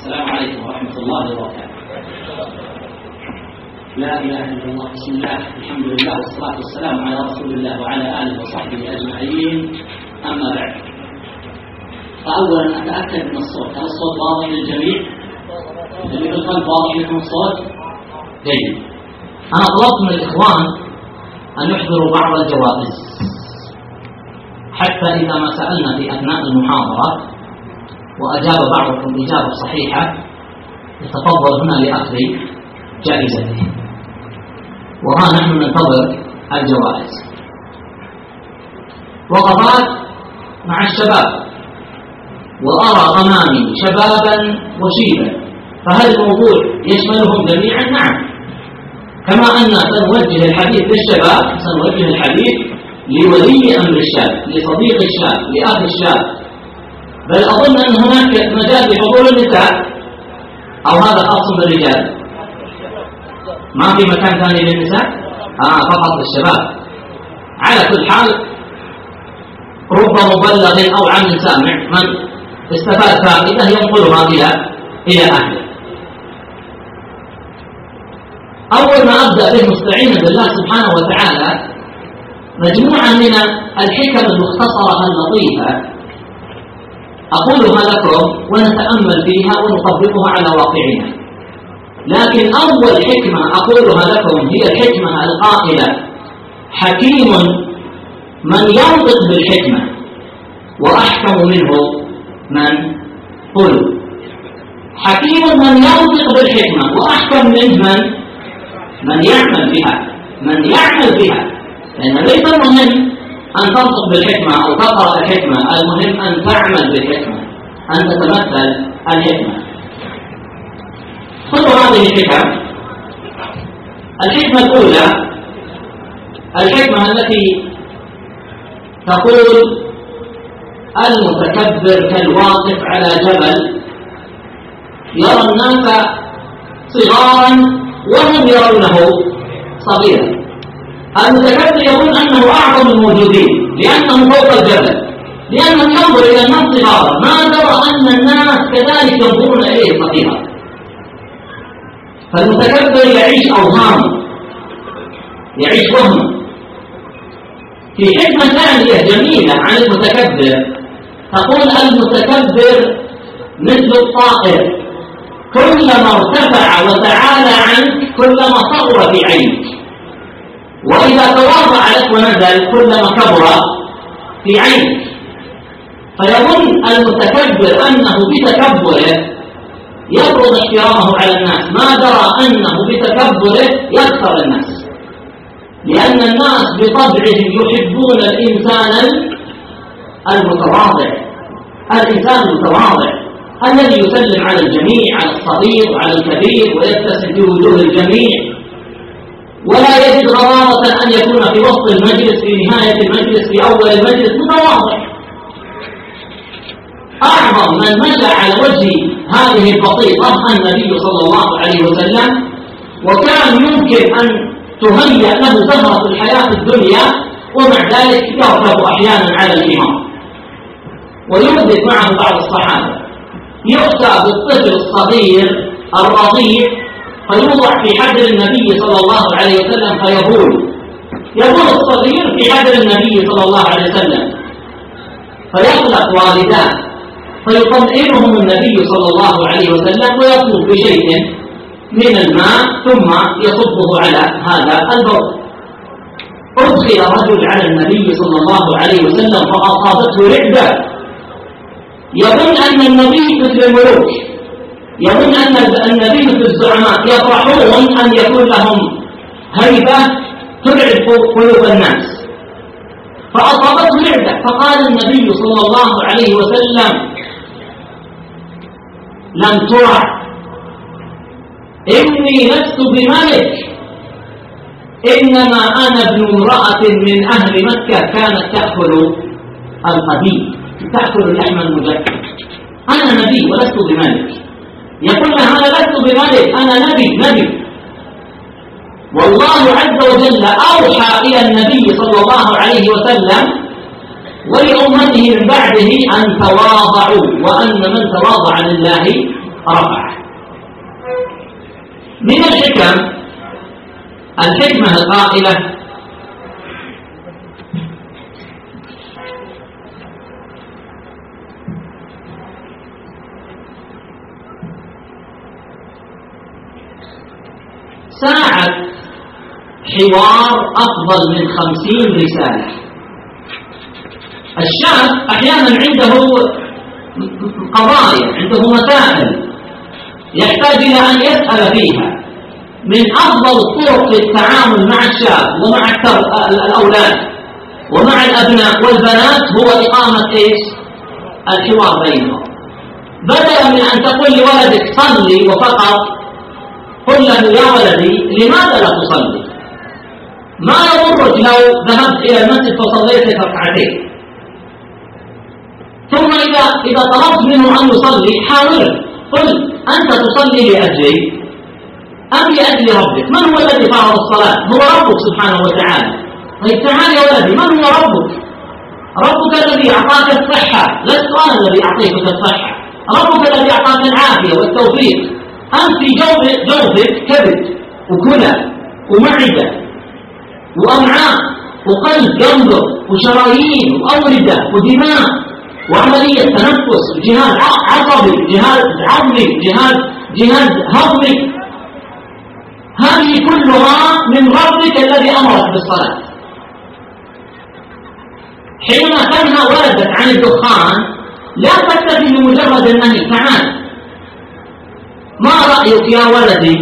السلام عليكم ورحمة الله وبركاته. لا إله إلا الله، بسم الله، الحمد لله، والصلاة والسلام على رسول الله وعلى آله وصحبه أجمعين. أما بعد، فأولا أتأكد من الصوت، هل الصوت واضح للجميع؟ اللي في القلب واضح لكم الصوت؟ جيد. أنا طلبت من الإخوان أن يحضروا بعض الجوائز، حتى إذا ما سألنا في أثناء المحاضرة وأجاب بعضكم إجابة صحيحة يتفضل هنا لأخذ جائزته، وها نحن ننتظر الجوائز. وقفات مع الشباب، وأرى أمامي شبابا وشيبا، فهل الموضوع يشملهم جميعا؟ نعم. كما أن سنوجه الحديث للشباب سنوجه الحديث لولي أمر الشاب، لصديق الشاب، لأخ الشاب، بل أظن أن هناك مجال لحضور النساء، أو هذا خاص بالرجال؟ ما في مكان ثاني للنساء؟ فقط للشباب. على كل حال، رب مبلغ أو عام سامع من استفاد فائدة ينقلها إلى أهله. أول ما أبدأ به مستعينا بالله سبحانه وتعالى مجموعة من الحكم المختصرة اللطيفة أقولها لكم ونتأمل فيها ونطبقها على واقعنا. لكن أول حكمة أقولها لكم هي الحكمة القائلة: حكيم من ينطق بالحكمة، وأحكم منه من قل. حكيم من ينطق بالحكمة، وأحكم منه من يعمل بها. لأن ليس المهم أن تنطق بالحكمة أو تقرأ الحكمة، المهم أن تعمل بالحكمة، أن تتمثل الحكمة. خذوا هذه الحكم. الحكمة الأولى الحكمة التي تقول: المتكبر كالواقف على جبل يرى الناس صغارا وهم يرونه صغيرا. المتكبر يقول أنه أعظم الموجودين لأنه فوق الجبل، لأنه ينظر إلى الناس صغارا، ما درى أن الناس كذلك ينظرون إليه صغيرا. فالمتكبر يعيش أوهام، يعيش وهم. في حكمة ثانية جميلة عن المتكبر تقول: المتكبر مثل الطائر، كلما ارتفع وتعالى عنك كلما صغر في عينك، وإذا تواضع لك ونزل كلما كبر في عينك. فيظن المتكبر أنه بتكبره يفرض احترامه على الناس، ما درى أنه بتكبره يكسر الناس، لأن الناس بطبعهم يحبون الإنسان المتواضع، الإنسان المتواضع الذي يسلم على الجميع، على الصغير وعلى الكبير، ويبتسم في وجوه الجميع، ولا يجد غرابة أن يكون في وسط المجلس، في نهاية المجلس، في أول المجلس، متواضع. أعظم من مشى على وجه هذه البسيطة النبي صلى الله عليه وسلم، وكان يمكن أن تهيأ له زهرة الحياة الدنيا، ومع ذلك يركب أحيانا على الحمار. ويحدث معه بعض الصحابة: يؤتى بالطفل الصغير الرضيع فيوضع في حجر النبي صلى الله عليه وسلم فيبول الصغير في حجر النبي صلى الله عليه وسلم، فيخلق والداه فيطمئنهم النبي صلى الله عليه وسلم ويطلب بشيء من الماء ثم يصبه على هذا البول. أدخل رجل على النبي صلى الله عليه وسلم فأصابته رعدة، يظن أن النبي مثل الملوك، يظن أن النبي مثل الزعماء، يفرحون أن يكون لهم هيبة ترعب قلوب الناس، فأصابته رعدة. فقال النبي صلى الله عليه وسلم: لم ترع، إني لست بملك، إنما أنا ابن امرأة من أهل مكة كانت تأكل القديم، تأكل اللحم المجفف. أنا نبي ولست بملك. يقول له: أنا لست بملك، أنا نبي. والله عز وجل أوحى إلى النبي صلى الله عليه وسلم ولأمته من بعده أن تواضعوا، وأن من تواضع لله رفعه. من الحكمة القائلة: ساعة حوار أفضل من 50 رسالة. الشاب أحيانا عنده قضايا، عنده مسائل يحتاج إلى أن يسأل فيها. من أفضل الطرق للتعامل مع الشاب ومع الأولاد ومع الأبناء والبنات هو إقامة الحوار بينهم. بدلا من أن تقول لولدك صلي وفقط، قل له: يا ولدي، لماذا لا تصلي؟ ما يضرك لو ذهبت إلى المسجد فصليت ركعتين. ثم إذا طلبت منه أن يصلي حاوله، قل: أنت تصلي لأجلي أم لأجل ربك؟ من هو الذي فرض الصلاة؟ هو ربك سبحانه وتعالى. طيب تعال يا ولدي، من هو ربك؟ ربك الذي أعطاك الصحة، لست أنا الذي أعطيتك الصحة. ربك الذي أعطاك العافية والتوفيق. أنت في جوفك كبد وكلى ومعدة وأمعاء وقلب ينبض وشرايين وأوردة ودماء وعملية تنفس وجهاز عصبي، جهاز عظمي، جهاز هضمي. هذه كلها من ربك الذي أمرك بالصلاة. حينما تنهى ولدك عن الدخان لا تكتفي بمجرد النهي. تعال، ما رأيك يا ولدي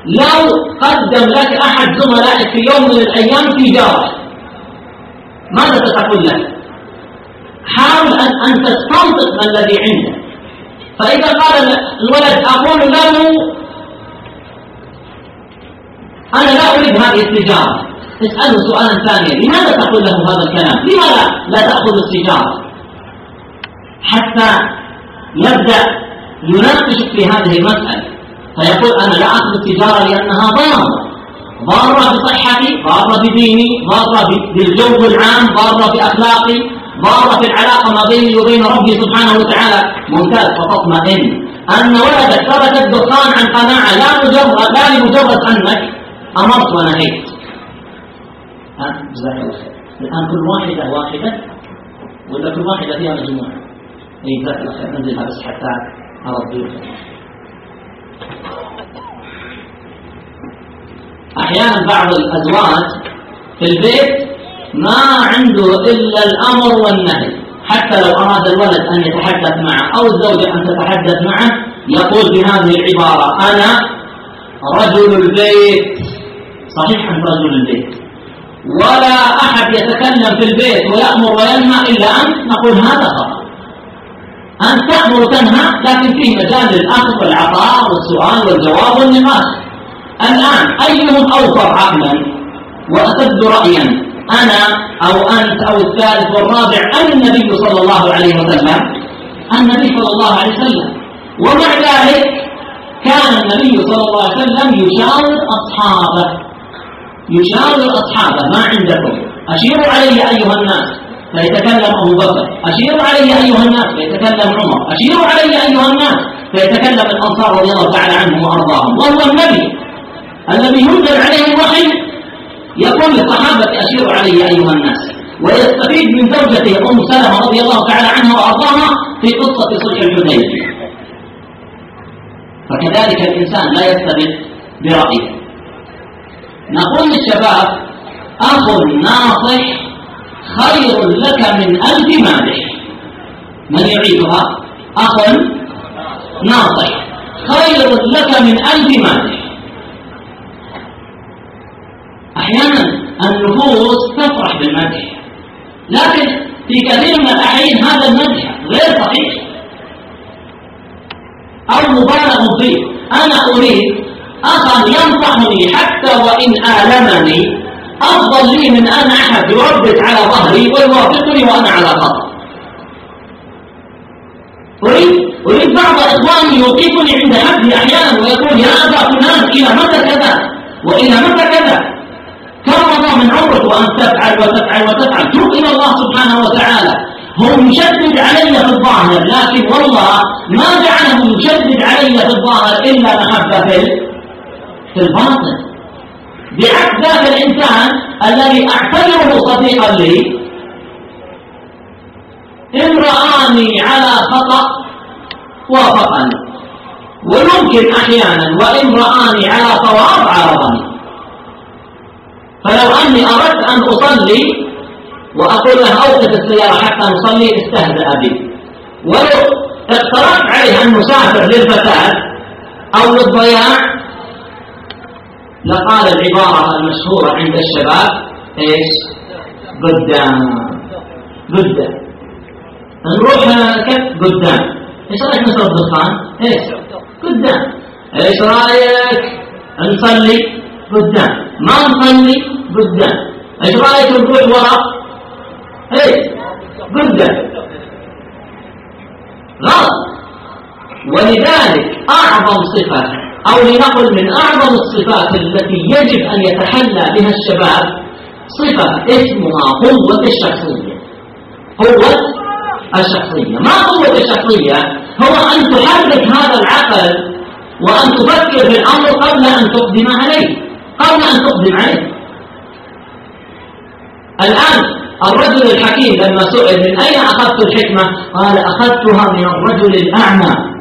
لو قدم لك أحد زملائك في يوم من الأيام تجارة، ماذا ستقول له؟ حاول أن تستنطق ما الذي عنده. فإذا قال الولد أقول له: أنا لا أريد هذه التجارة، اسأله سؤالا ثانيا: لماذا تقول له هذا الكلام؟ لماذا لا تأخذ التجارة؟ حتى يبدأ يناقشك في هذه المسألة، فيقول: أنا لا أخذ التجارة لأنها ضارة بصحتي، ضارة بديني، ضارة بالجو العام، ضارة بأخلاقي، ضارة في العلاقة ما بيني وبين ربي سبحانه وتعالى. ممتاز، فتطمئن أن ولدك ترك الدخان عن قناعة، لا لمجرد أنك أمرت ونهيت. جزاك الله خير. الآن كل واحدة ولا كل واحدة فيها مجموعة؟ جزاك الله خير. انزلها بس حتى أرضي. أحيانا بعض الأزواج في البيت ما عنده إلا الأمر والنهي. حتى لو أراد الولد أن يتحدث معه أو الزوجة أن تتحدث معه يقول بهذه العبارة: أنا رجل البيت. صحيح أنت رجل البيت، ولا أحد يتكلم في البيت ويأمر وينهى إلا أنت. نقول هذا خطأ. أنت تأمر وتنهى، لكن فيه مجال للأخذ والعطاء والسؤال والجواب والنقاش. الآن أيهم أوفر عقلا وأسد رأيا، أنا أو أنت أو الثالث والرابع أم النبي صلى الله عليه وسلم؟ النبي صلى الله عليه وسلم. ومع ذلك كان النبي صلى الله عليه وسلم يشاور أصحابه: ما عندكم؟ أشيروا علي أيها الناس، فيتكلم أبو بكر. أشيروا علي أيها الناس، فيتكلم عمر. أشيروا علي أيها الناس، فيتكلم الأنصار رضي الله تعالى عنهم وأرضاهم. وهو النبي الذي ينزل عليه الوحي يقول للصحابة: أشيروا علي أيها الناس. ويستفيد من زوجته أم سلمة رضي الله تعالى عنها وأرضاها في قصة صلح الحديبية. فكذلك الإنسان لا يستبق برأيه. نقول للشباب: أخ ناصح خير لك من 1000 مادح. من يعيدها؟ أخ ناصح خير لك من 1000 مادح. أحيانا النفوس تفرح بالمدح، لكن في كثير من الأحيان هذا المدح غير صحيح أو مبالغ فيه. أنا أريد أخا ينصحني حتى وإن آلمني، أفضل لي من أن أحد يربط على ظهري ويوافقني وأنا على خطأ. أريد بعض إخواني يوقفني عند حدي أحيانا ويقول: يا أبا فلان، إلى متى كذا وإلى متى كذا؟ كم مضى من عمرك وأن تفعل وتفعل وتفعل؟ توب إلى الله سبحانه وتعالى. هو يشدد علي في الظاهر، لكن والله ما جعله يشدد علي في الظاهر إلا محبة في الباطن. بعكس ذاك الإنسان الذي أعتبره صديقا لي، إن رآني على خطأ وافقني، ويمكن أحيانا وإن رآني على صواب عارضني. فلو أني أردت أن أصلي وأقول له أوقف السيارة حتى نصلي، استهزأ بي. ولو اقترحت عليه أن نسافر للفساد أو للضياع، لقال العبارة المشهورة عند الشباب: إيش؟ قدام نروح قدام. إيش رأيك نشرب دخان؟ إيش؟ قدام. إيش رأيك نصلي؟ قدام. ما نصلي؟ قدام. إيش رأيك نروح وراء؟ إيش؟ قدام. غلط. ولذلك أعظم صفة، أو لنقل من أعظم الصفات التي يجب أن يتحلى بها الشباب، صفة اسمها قوة الشخصية. قوة الشخصية. ما قوة الشخصية؟ هو أن تحرك هذا العقل وأن تفكر في الأمر قبل أن تقدم عليه. الآن الرجل الحكيم لما سئل من أين أخذت الحكمة، قال: أخذتها من الرجل الأعمى.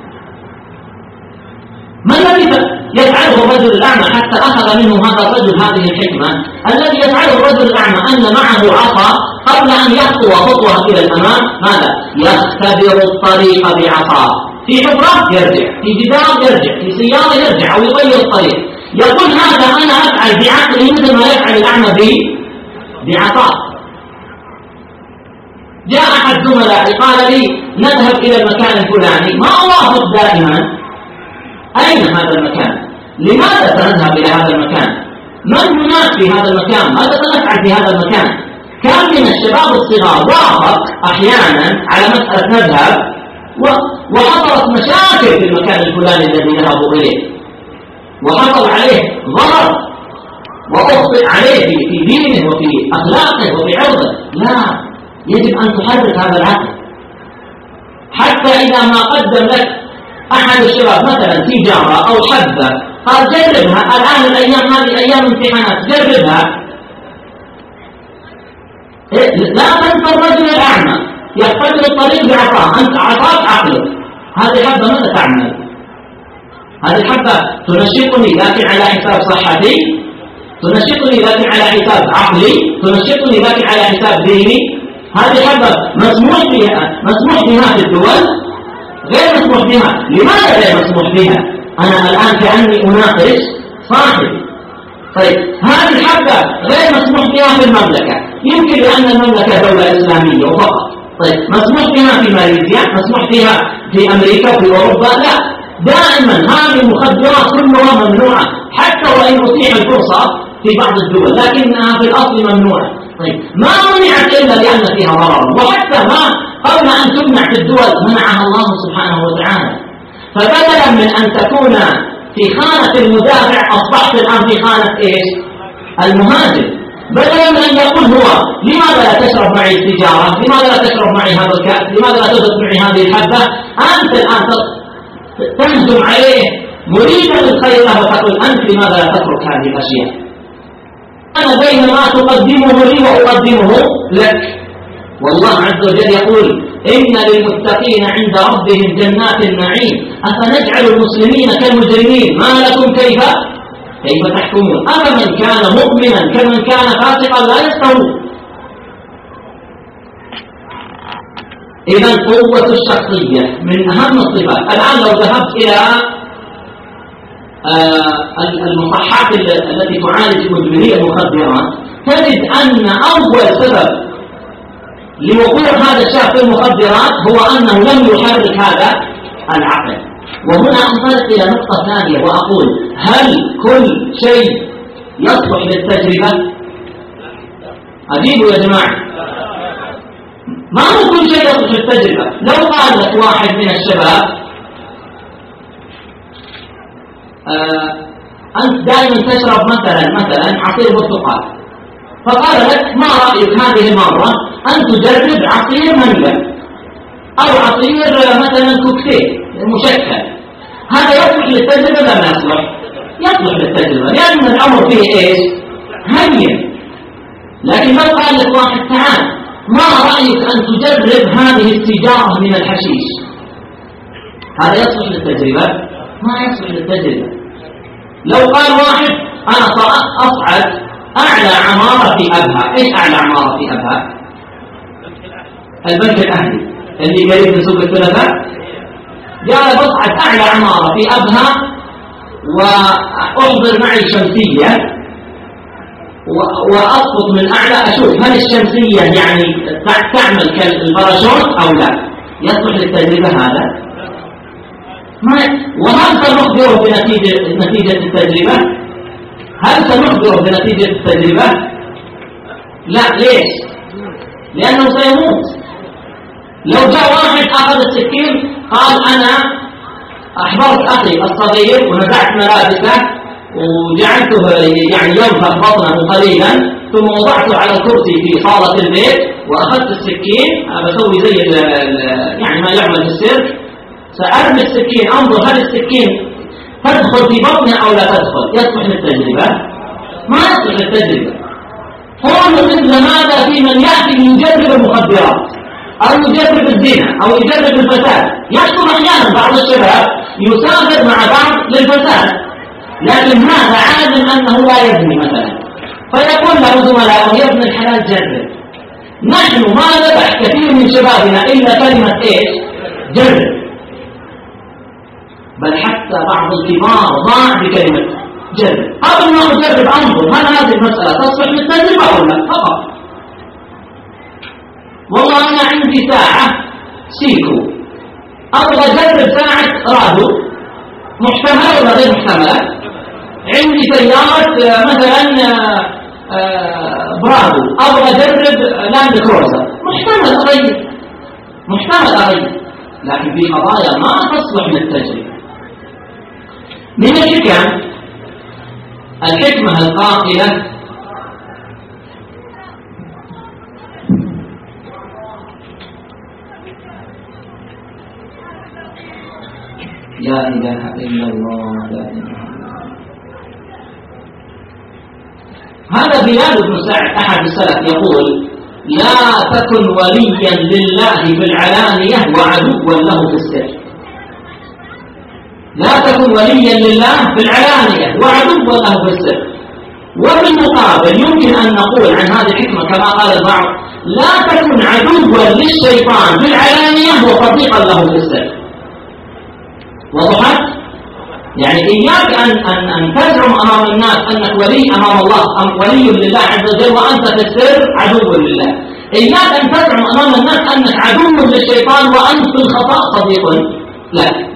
ما الذي يفعله الرجل الأعمى حتى أخذ منه هذا الرجل هذه الحكمة؟ الذي يفعله الرجل الأعمى أن معه عصا، قبل أن يخطو خطوة إلى الأمام ماذا؟ يختبر الطريق بعصاه. في حفرة يرجع، في جدار يرجع، في سيارة يرجع أو يغير الطريق. يقول هذا أنا أفعل بعقلي مثل ما يفعل الأعمى بعصاه. جاء أحد زملائي قال لي: نذهب إلى المكان الفلاني، ما أوافق دائما. أين هذا المكان؟ لماذا سنذهب إلى هذا المكان؟ من هناك في هذا المكان؟ ماذا سنفعل في هذا المكان؟ كان من الشباب الصغار وافق أحيانا على مسألة نذهب، وحصلت مشاكل في المكان الفلاني الذي ذهبوا إليه، وحصل عليه ضرر وأخطئ عليه في دينه وفي أخلاقه وفي عرضه. لا، يجب أن تحرك هذا العقل. حتى إذا ما قدم لك أحد الشباب مثلا تجارة أو حبة، قال: جربها الآن، الأيام هذه أيام امتحانات، جربها. لا تنسى الرجل الأعمى يختبر الطريق بعصاه، أنت عصاك عقلك. هذه الحبة ماذا تعمل؟ هذه الحبة تنشطني لكن على حساب صحتي، تنشطني لكن على حساب عقلي، تنشطني لكن على حساب ديني. هذه الحبة مسموح بها في الدول، غير مسموح بها. لماذا غير مسموح بها؟ أنا الآن كأني أناقش صاحبي. طيب، هذه الحبة غير مسموح بها في المملكة، يمكن لأن المملكة دولة إسلامية وفقط. طيب، مسموح بها في ماليزيا، مسموح بها في أمريكا وفي أوروبا؟ لا، دائما هذه المخدرات كلها ممنوعة، حتى وإن أتيح الفرصة في بعض الدول، لكنها في الأصل ممنوعة. طيب، ما منعت إلا لأن فيها ضرر، وحتى ما قبل أن تمنع في الدول منعها الله سبحانه وتعالى. فبدلا من أن تكون في خانة المدافع، أصبحت الآن في خانة إيش؟ المهاجم. بدلا من أن يقول هو: لماذا لا تشرب معي السيجارة؟ لماذا لا تشرب معي هذا الكأس؟ لماذا لا تشرب معي هذه الحبة؟ أنت الآن تهجم عليه مريدا للخير له، وتقول: أنت لماذا لا تترك هذه الأشياء؟ أنا بين ما تقدمه لي وأقدمه لك. والله عز وجل يقول: إن للمتقين عند ربهم جنات النعيم أفنجعل المسلمين كالمجرمين ما لكم كيف تحكمون أفمن كان مؤمنا كمن كان فاسقا لا يستوون. إذا قوة الشخصية من أهم الصفات. الآن لو ذهبت إلى المصحات التي تعالج مدمني المخدرات، تجد أن أول سبب لوقوع هذا الشاب في المخدرات هو أنه لم يحرك هذا العقل. وهنا أنطلق إلى نقطة ثانية وأقول: هل كل شيء يصلح للتجربة؟ أجيبوا يا جماعة، ما هو كل شيء يصلح للتجربة. لو قال لك واحد من الشباب: أنت دائما تشرب مثلا عصير برتقال، فقال لك: ما رأيك هذه المرة أن تجرب عصير مانجا؟ أو عصير مثلا كوكتيل مشكل، هذا يصلح للتجربة ولا ما يصلح؟ يصلح للتجربة، لأن الأمر فيه إيش؟ هين. لكن لو قال لك واحد تعال ما رأيك أن تجرب هذه السيجارة من الحشيش، هذا يصلح للتجربة؟ ما يصلح للتجربة. لو قال واحد أنا أصعد أعلى عمارة في أبها، إيش أعلى عمارة في أبها؟ البنك الأهلي اللي قريب من سوق الثلاثاء، قال بصعد أعلى عمارة في أبها وأحضر معي شمسية وأسقط من أعلى أشوف هل الشمسية يعني تعمل كالباراشوت أو لا. يصلح للتجربة هذا؟ وهل سنخبره بنتيجة التجربة؟ هل سنخبره بنتيجة التجربة؟ لا. ليش؟ لأنه سيموت. لو جاء واحد أخذ السكين قال أنا أحضرت أخي الصغير ونزعت ملابسه وجعلته يعني ينفخ بطنه قليلا ثم وضعته على الكرسي في صالة البيت وأخذت السكين بسوي زي يعني ما يعمل في السيرك، سأرمي السكين أنظر هل السكين تدخل في بطنه أو لا تدخل. يصلح للتجربة؟ ما يصلح للتجربة. قول مثل ماذا في من يأتي يجرب المخدرات أو يجرب الزنا أو يجرب الفساد. يحصل أحيانا بعض الشباب يسافر مع بعض للفساد، لكن هذا عالم أنه لا يزني مثلا، فيقول له زملائه يا ابن الحلال جرب. نحن ما نبح كثير من شبابنا إلا كلمة إيش؟ جرب. بل حتى بعض الكبار ضاع بكلمة جرب. قبل ما أجرب أنظر هل هذه المسألة تصلح للتجربة ولا لا فقط. والله أنا عندي ساعة سيكو أبغى أجرب ساعة رادو، محتملة ولا غير محتملة؟ عندي سيارة مثلا برادو أبغى أجرب لاند كروزر، محتمل أغير، محتمل أغير، لكن في قضايا ما تصلح للتجربة. من الحكمة القائلة لا إله إلا الله لا إله إلا الله. هذا بلال بن سعد أحد السلف يقول لا تكن وليا لله في العلانية وعدوا له في السر. لا تكن وليا لله في العلانية وعدوا له في السر. وبالمقابل يمكن أن نقول عن هذه الحكمة كما قال البعض لا تكن عدوا للشيطان في العلانية وصديقا له في السر. وضحت؟ يعني إياك أن تزعم أمام الناس أنك ولي أمام الله أم ولي لله عز وجل وأنت في السر عدو لله. إياك أن تزعم أمام الناس أنك عدو للشيطان وأنت في الخطأ صديق لا.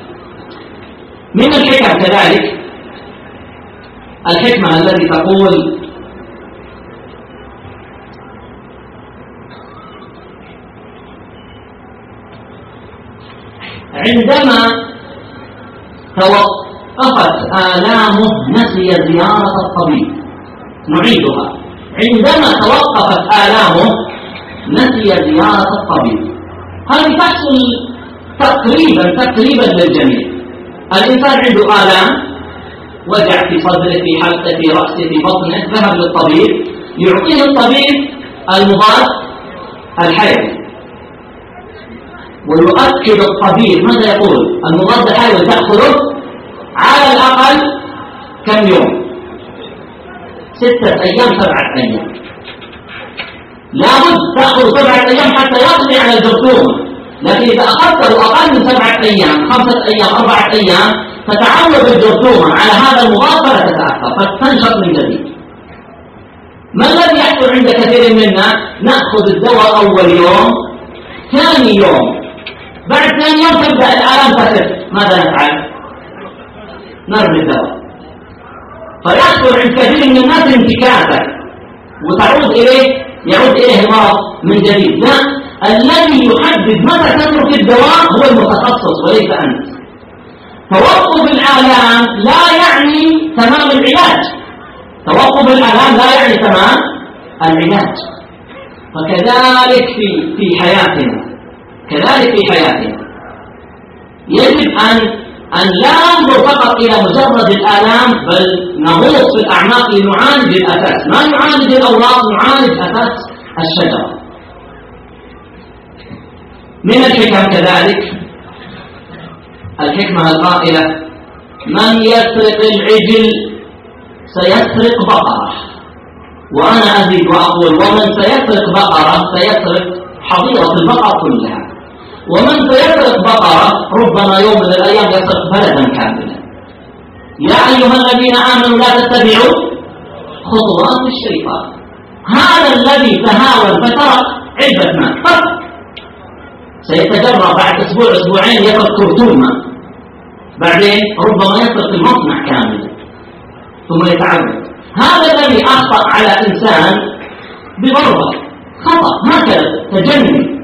من الحكم كذلك الحكمة التي تقول عندما توقفت آلامه نسي زيارة الطبيب. نعيدها. عندما توقفت آلامه نسي زيارة الطبيب. هذه تحصل تقريبا للجميع. الإنسان عنده آلام، وجع في صدره في حلقه في رأسه في بطنه، ذهب للطبيب يعطيه الطبيب المضاد الحيوي، ويؤكد الطبيب ماذا يقول؟ المضاد الحيوي تأخذه على الأقل كم يوم؟ 6 أيام 7 أيام. لابد تأخذ 7 أيام حتى يقضي على الجرثومة. لكن إذا أخذته أقل من 7 أيام 5 أيام 4 أيام تتعود الجرثومة على هذا المضاد فلا تتأثر فتنشط من جديد. ما الذي يحصل عند كثير منا؟ نأخذ الدواء أول يوم، ثاني يوم، بعد ثاني يوم تبدأ الآلام تخف، ماذا نفعل؟ نرمي الدواء. فيحصل عند كثير من الناس انتكاسة وتعود يعود إليه المرض من جديد. لا، الذي يحدد متى تترك الدواء هو المتخصص وليس أنت. توقف الآلام لا يعني تمام العلاج. توقف الآلام لا يعني تمام العلاج. فكذلك في حياتنا كذلك في حياتنا يجب أن لا ننظر فقط إلى مجرد الآلام، بل نغوص في الأعماق لنعالج الأساس، ما نعالج الأوراق، نعالج أساس الشجرة. من الحكم كذلك الحكمة القائلة: من يسرق العجل سيسرق بقرة. وأنا أزيد وأقول: ومن سيسرق بقرة سيسرق حظيرة البقر كلها، ومن سيسرق بقرة ربما يوم من الأيام يسرق بلدا كاملا. يا أيها الذين آمنوا لا تتبعوا خطوات الشيطان. هذا الذي تهاون فسرق علبة ماء سيتجرأ بعد أسبوع أسبوعين يسرق كرتون ماء، بعدين ربما يسرق المصنع كاملا ثم يتعود. هذا الذي أخطأ على إنسان بضربة خطأ هكذا تجنن،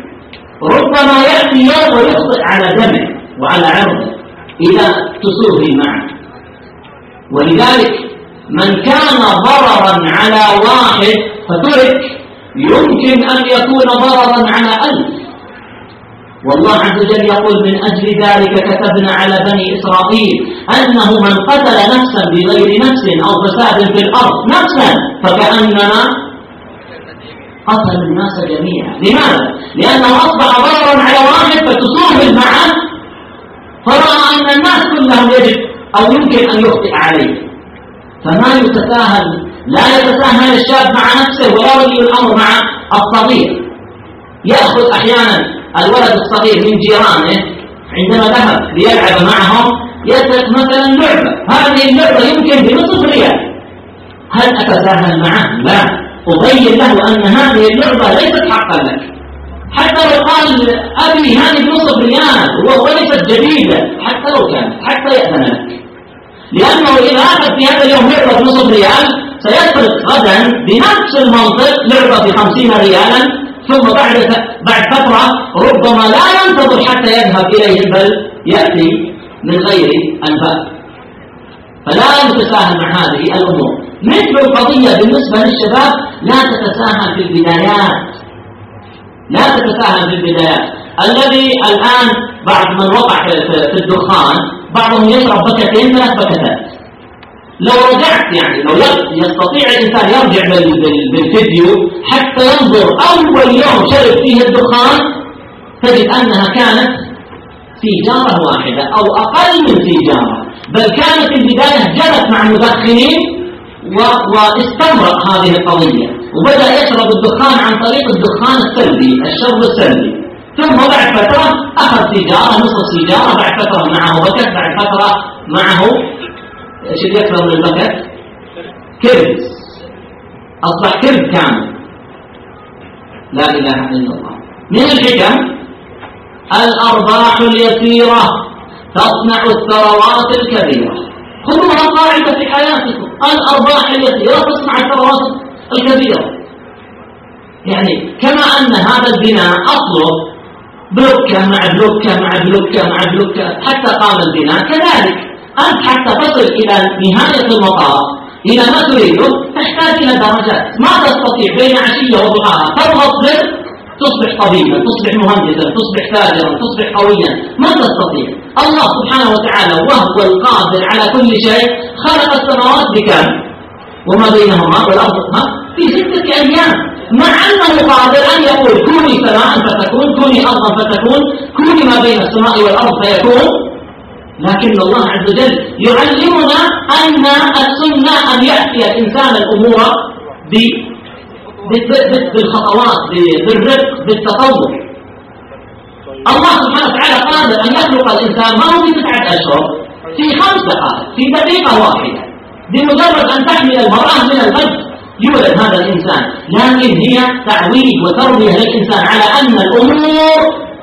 ربما يأتي يوم ويخطئ على دمه وعلى عرضه إذا تسوه معه. ولذلك من كان ضررا على واحد فترك يمكن أن يكون ضررا على 1000. والله عز وجل يقول: من أجل ذلك كتبنا على بني إسرائيل أنه من قتل نفسا بغير نفس أو فساد في الأرض نفسا فكأنما قتل الناس جميعا. لماذا؟ لأنه أصبح ضررا على واحد فتسوه معه، فرأى أن الناس كلهم يجب أو يمكن أن يخطئ عليه. فما يتساهل، لا يتساهل الشاب مع نفسه ولا ولي الأمر مع الصغير. يأخذ أحيانا الولد الصغير من جيرانه عندما ذهب ليلعب معهم يسرق مثلا لعبة، هذه اللعبة يمكن بنصف ريال. هل أتساهل معه؟ لا، أبين له أن هذه اللعبة ليست حقا لك، حتى لو قال أبي هذه بنصف ريال وليست جديدة، حتى لو كانت، حتى يأذن لك، لأنه إذا أخذ في هذا اليوم لعبة بنصف ريال سيسرق غدا بنفس المنطق لعبة ب50 ريالا، ثم بعد فترة ربما لا ينتظر حتى يذهب إليه بل يأتي من غير الباب. فلا نتساهل مع هذه الأمور. مثل القضية بالنسبة للشباب، لا تتساهل في البدايات، لا تتساهل في البدايات. الذي الآن بعد من وقع في الدخان بعضهم يشرب بكتين 3 بكتات. لو رجعت يعني لو يستطيع الإنسان يرجع بالفيديو حتى ينظر أول يوم شرب فيه الدخان تجد أنها كانت سيجارة واحدة أو أقل من سيجارة، بل كانت البداية جلت مع المدخنين واستمر هذه القضية وبدأ يشرب الدخان عن طريق الدخان السلبي، الشرب السلبي. ثم بعد فترة أخذ سيجارة، نصف سيجارة، بعد فترة معه بكت، بعد فترة معه ايش يكثر من البكت؟ كرز، أصبح كرز كامل. لا إله إلا الله. من الحكم: الأرباح اليسيرة تصنع الثروات الكبيرة. خذوها قاعدة في حياتكم: الأرباح اليسيرة تصنع الثروات الكبيرة. يعني كما أن هذا البناء أصله بلوكة مع بلوكة مع بلوكة مع بلوكة حتى قام البناء، كذلك أنت حتى تصل إلى نهاية المطاف إلى ما تريده تحتاج إلى درجات. ما تستطيع بين عشية وضحاها تضغط زر تصبح طبيبا، تصبح مهندسا، تصبح تاجرا، تصبح قويا، ما تستطيع. الله سبحانه وتعالى وهو القادر على كل شيء خلق السماوات بكم وما بينهما والأرض في 6 أيام، مع أنه قادر أن يقول كوني سماء فتكون، كوني أرضا فتكون، كوني ما بين السماء والأرض فيكون. لكن الله عز وجل يعلمنا أن السنة أن يأتي الإنسان الأمور بالخطوات، بالرفق، بالتطور. الله سبحانه وتعالى قادر أن يخلق الإنسان ما هو في 9 أشهر، في 5 دقائق، في دقيقة واحدة، بمجرد أن تحمل المرأة من المجد يولد هذا الإنسان. لكن هي تعويد وتربية للإنسان على أن الأمور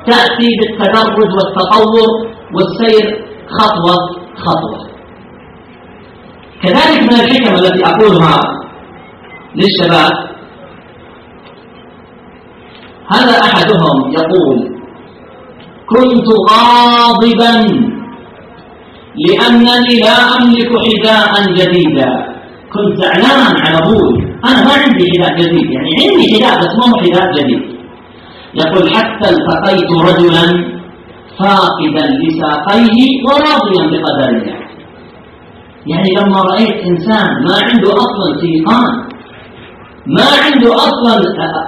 تأتي بالتدرج والتطور والسير خطوة خطوة. كذلك من الحكم التي أقولها للشباب، هذا أحدهم يقول: كنت غاضبا لأنني لا أملك حذاء جديدا. كنت زعلان على أبوي، أنا ما عندي حذاء جديد، يعني عندي حذاء بس ما هو حذاء جديد. يقول حتى التقيت رجلا فاقدا لساقيه وراضيا بقدر الله. يعني لما رأيت إنسان ما عنده أصلا سيقان، ما عنده أصلا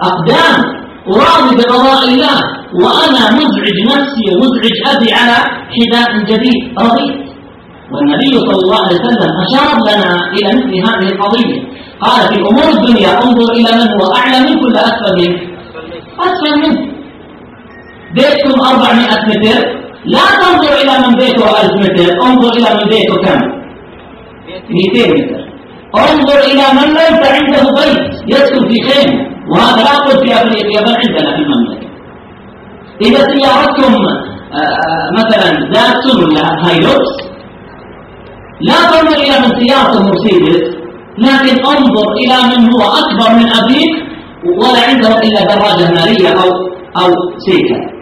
أقدام، وراضي بقضاء الله، وأنا مزعج نفسي ومزعج أبي على حذاء جديد رضيت. والنبي صلى الله عليه وسلم أشار لنا إلى مثل هذه القضية، قال في أمور الدنيا انظر إلى من هو أعلى منك ولا أسفل منك؟ أسفل منك. بيتكم 400 متر، لا تنظر إلى من بيته 1000 متر، انظر إلى من بيته كم؟ 200 متر. انظر إلى من ليس عنده بيت يسكن في خيمة، وهذا لا يقول في أفريقيا بل عندنا في المملكة. إذا سيارتكم مثلا داتسون ولا هايلوكس، لا تنظر إلى من سيارته مرسيدس، لكن انظر إلى من هو أكبر من أبيك ولا عنده إلا دراجة نارية أو سيكل.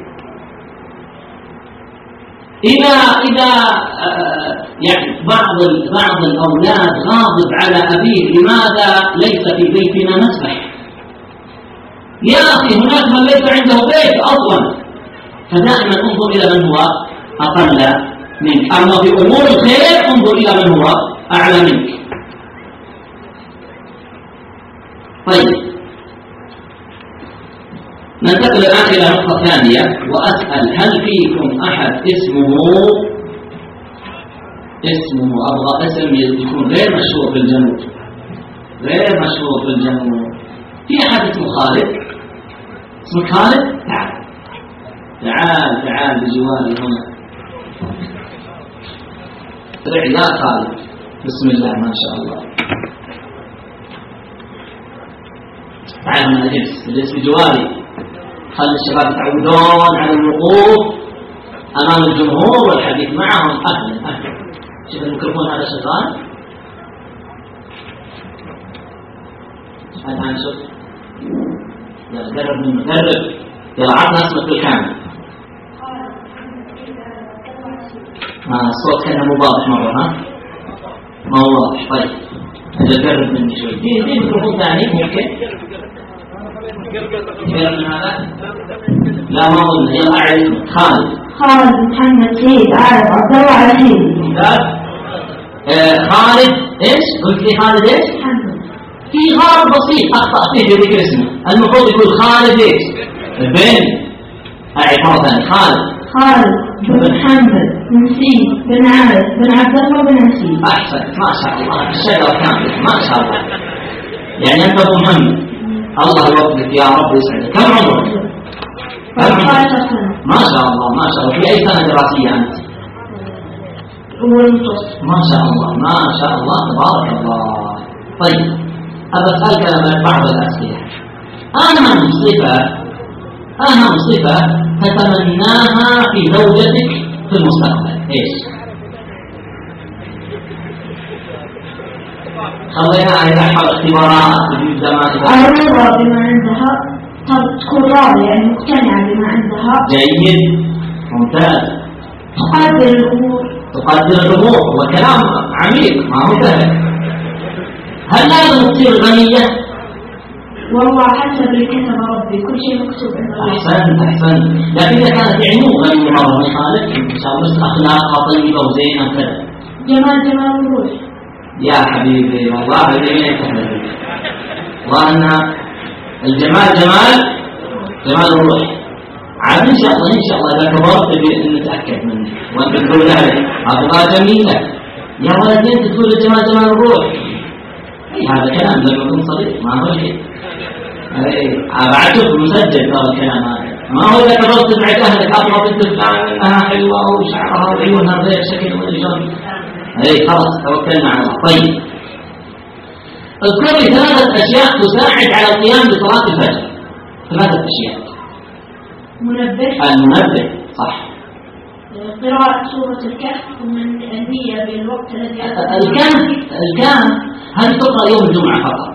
إذا يعني بعض الأولاد غاضب على أبيه، لماذا ليس في بيتنا مسبح؟ يا أخي هناك من ليس عنده بيت أصلا. فدائما انظر إلى من هو أقل منك، أما في أمور الخير انظر إلى من هو أعلى منك. طيب ننتقل الآن إلى نقطة ثانية، وأسأل هل فيكم أحد اسمه أبغى اسم يكون غير مشهور في الجنوب، غير مشهور في الجنوب. في أحد اسمه خالد؟ اسمه خالد؟ تعال بجواري هنا. يا خالد بسم الله ما شاء الله. تعال من اجلس بجواري. خلي الشباب يتعودون على الوقوف أمام الجمهور والحديث معهم. أهلا شوف الميكروفون هذا شغال. الآن شوف يلا قرب منه قرب. يلا عطنا اسمك بالكامل. الصوت كان مو واضح مرة. ما هو واضح. طيب إذا قرب مني شوي. دي ميكروفون ثاني ممكن. لا ما أظن. يلا أعرف. خالد محمد سيد عارف عبد الله علي. خالد إيش؟ قلت لي خالد إيش؟ محمد. في غلط بسيط أخطأ فيه بذكر اسمه. المفروض يقول خالد إيش؟ بن. أعرف مرة ثانية. خالد بن محمد بن سيد بن عارف بن عبد الله بن نسيب. أحسن ما شاء الله. الشجرة كاملة ما شاء الله. يعني أنت أبو محمد. الله يوفقك يا رب ويسعدك. كم عمرك؟ 14 سنة. ما شاء الله ما شاء الله. في أي سنة دراسية أنت؟ أول متوسط. ما شاء الله ما شاء الله تبارك الله. طيب أبى أسألك بعض الأسئلة. أهم صفة تتمناها في زوجتك في المستقبل إيش؟ خلينا إذا حول اختبارات في الزمان. الرضا بما عندها، تكون راضية يعني مقتنعة بما عندها. جيد ممتاز. تقدر الأمور وكلام عميق ما هو سهل. هل لازم تصير غنية؟ والله حسب اللي كتب ربي، كل شيء مكتوب عند الله. أحسن. لكن إذا كانت يعني مو غنية مرة ما يخالف، إن شاء الله بس أخلاقها طيبة وزينة وكذا. جمال وروح. يا حبيبي والله الذي يتحدث وأن الجمال جمال الروح. عاد إن شاء الله إذا كبرت نتأكد منه. وأنت تقول لها أبغى جميلة يا ولدين، تقول جمال الروح. هذا كلام لما يكون صديق ما هو شيء. أبعته مسجل ترى الكلام هذا. ما هو إذا كبرت معك أهلك أطلب بنت فلان إنها حلوة وشعرها وعيونها غير شكل ورجال. خلاص توكلنا على الله. طيب اذكر لي 3 أشياء تساعد على القيام بصلاة الفجر. 3 أشياء. المنبه صح. قراءة سورة الكهف ومن النية بالوقت الذي الكهف هل تقرأ يوم الجمعة فقط،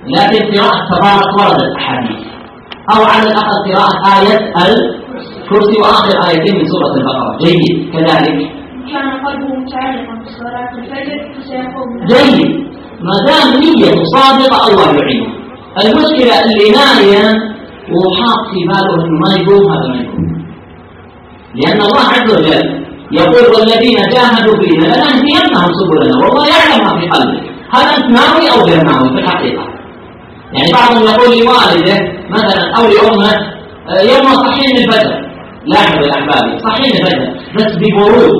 لكن قراءة تبارك وردت أحاديث، أو على الأقل قراءة آية الكرسي وآخر آيتين من سورة البقرة. جيد. كذلك كان قلبه متعلقا بصلاة الفجر فسيقوم. جيد. ما دام نية صادقة الله يعينه. المشكلة اللي نايم وحاط في باله انه ما يقوم، هذا ما يقوم. لان الله عز وجل يقول والذين جاهدوا فينا لنهدينهم سبلنا والله يعلم ما في قلبك. هذا انت ناوي او غير ناوي في الحقيقه. يعني بعضهم يقول لوالده مثلا او لامه يوم صحيني الفجر، لاحظوا يا احبابي صحيني الفجر بس ببرود،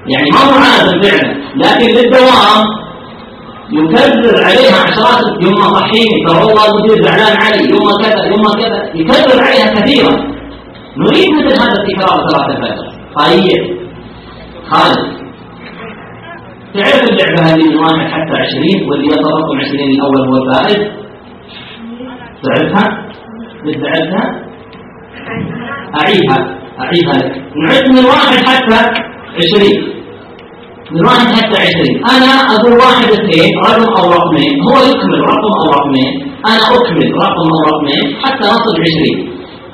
يعني ما هو عازم فعلا لكن للدوام يكرر عليها عشرات، يوم صحيني ترى والله المدير زعلان علي، يوم كذا يوم كذا، يكرر عليها كثيرا. نريد مثل هذا التكرار صلاة الفجر. طيب خالد، تعرف اللعبة هذه من 1 حتى 20 واللي يصل رقم 20 الأول هو الفائز؟ تعرفها؟ تعرفها؟ أعيدها لك. نعد من 1 حتى 20. من 1 حتى 20 أنا أقول 1 2 رقم أو رقمين، هو يكمل رقم أو رقمين، أنا أكمل رقم أو رقمين حتى نصل 20.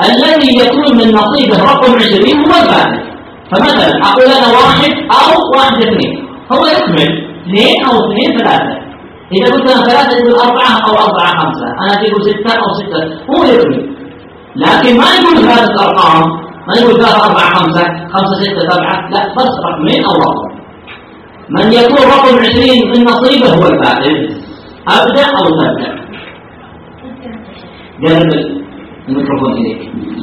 الذي يكون من نصيبه رقم 20 هو الفائز. فمثلا أقول أنا 1 أو 1 2، هو يكمل 2 أو 2 3. إذا قلت أنا 3 يقول 4 أو 4 5، أنا أقول 6 أو 6، هو يكمل. لكن ما يقول 3 أرقام، ما يقول 3 4 5 5 6 7، لا بس رقمين أو رقم. من يكون رقم 20 من نصيبه هو الفائز. أبدأ أو تبدأ؟ جرب الميكروفون إليك.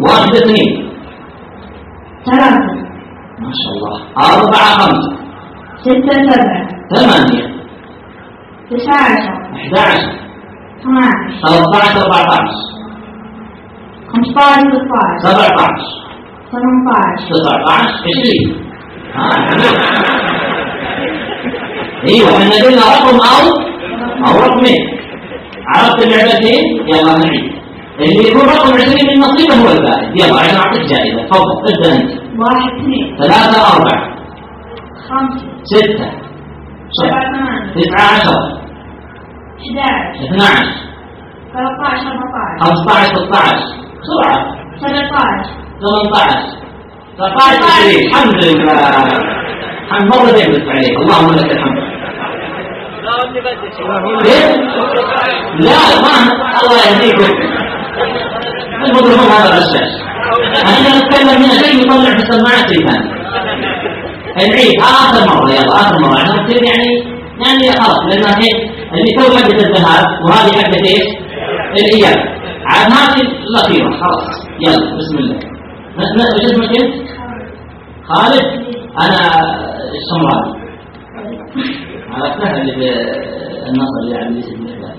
1 2 3 ما شاء الله 4 5 6 7 8 19 11 12 13 14 15 16 17 18 19 20. ايوه احنا قلنا رقم او رقمين. عرفت اللعبتين؟ يلا نعيد. اللي يكون رقم 20 من نصيبه هو الفائز. يلا عشان اعطيك جائزه. تفضل ابدا انت. 1 2 3 4 5 6 7 8 9 10 11 12 13 14 15 16 بسرعه 17 18 19 الحمد لله. مرة بس عليك، اللهم لك الحمد. لا ما الله يهديكم. الميكروفون هذا غشاش. أنا نتكلم هنا شيء يطلع في السماعات ثاني. نعيد آخر مرة، يلا آخر مرة عشان تصير يعني خلاص، لأن هي اللي تو حقة الذهاب وهذه حقة إيش؟ الإياب. عاد هذه الأخيرة خلاص. يلا بسم الله. وش اسمك أنت؟ خالد. أنا الشمراني. عرفتها اللي بالنصر اللي على الاسم الإحداث.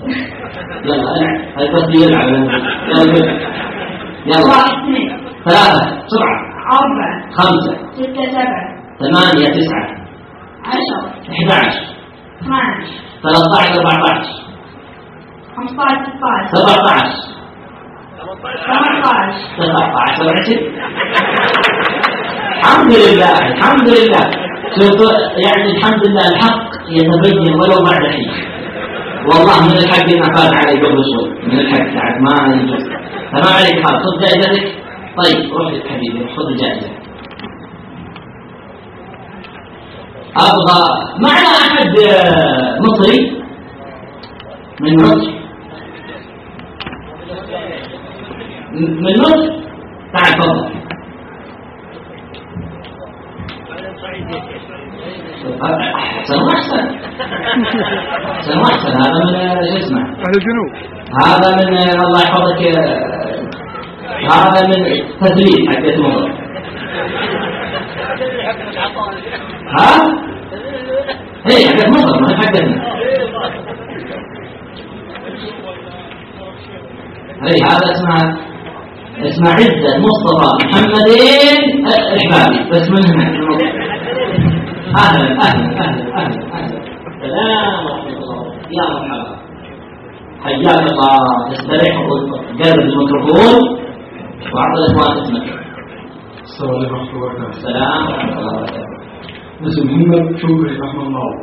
يلا ألعب. هاي بس يلعب. يلا 1 2 3 بسرعة 4 5 6 7 8 9 10 11 12 13 14 15 16 17 18 19 27. الحمد لله الحمد لله. شوف يعني الحمد لله الحق يتبين ولو بعد حين. والله من الحق ما فات علي قبل شوي، من الحق تعال ما يجوز. تمام عليك خلاص، خذ جائزتك. طيب روح يا حبيبي خذ الجائزة. أبغى معنا أحد مصري من مصر؟ من مصر؟ تعال تفضل. أحسن هذا من شو اسمه؟ أهل الجنوب. هذا من الله يحفظك، هذا من تدريب حق مصر. ها؟ هي حق مصر ما حقنا. هي هذا اسمها عزة مصطفى محمدين الحبابي، بس من هنا. أهلا سلام ورحمة الله. يا مرحبا، حياك الله. استريح وقرب الميكروفون وأعطي الإخوان اسمك. السلام عليكم ورحمة الله وبركاته. السلام ورحمة الله وبركاته. اسم محمد شكري أحمد نور.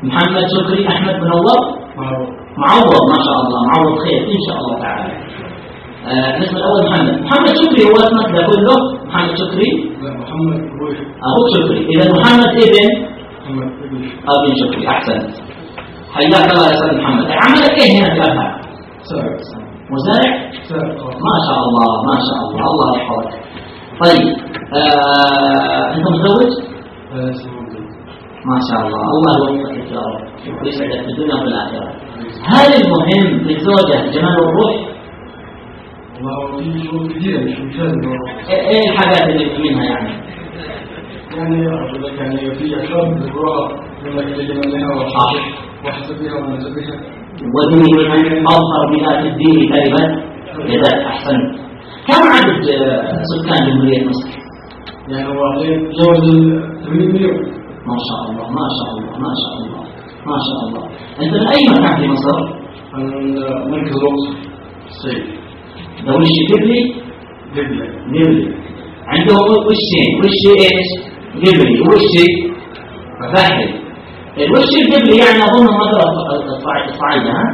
محمد شكري أحمد منور معوض. ما شاء الله، معوض خير إن شاء الله تعالى. الاسم الأول محمد شكري هو اسمك ده كله؟ محمد شكري؟ لا، محمد أبوك شكري. إذا محمد محمد ابن شكري. أحسنت، حياك الله يا سيد محمد. عملك إيه هنا في الأبحاث؟ مزارع؟ ما شاء الله ما شاء الله، الله يحفظك. طيب أنت متزوج؟ ما شاء الله، الله يوفقك يا رب ويسعدك في الدنيا والآخرة. هل المهم للزوجة جمال الروح؟ والله في شروط كثيرة مش لازم. إيه الحاجات اللي منها يعني؟ يعني أقول لك يعني في أشخاص بتروح لما يكلمون لها وحسبها ونسبها ودين أظهر بذات الدين كلمة لذات أحسن. كم عدد سكان جمهورية مصر؟ يعني هو جوز 80 مليون. ما شاء الله ما شاء الله ما شاء الله ما شاء الله. أنت من أي مكان في مصر؟ من مركز الأقصر الصيف. ده وش قبلي؟ قبلي عندهم وشين، وش إيش؟ قبلي وش بحري. الوش القبلي يعني أظن مدرسة الصعيد ها؟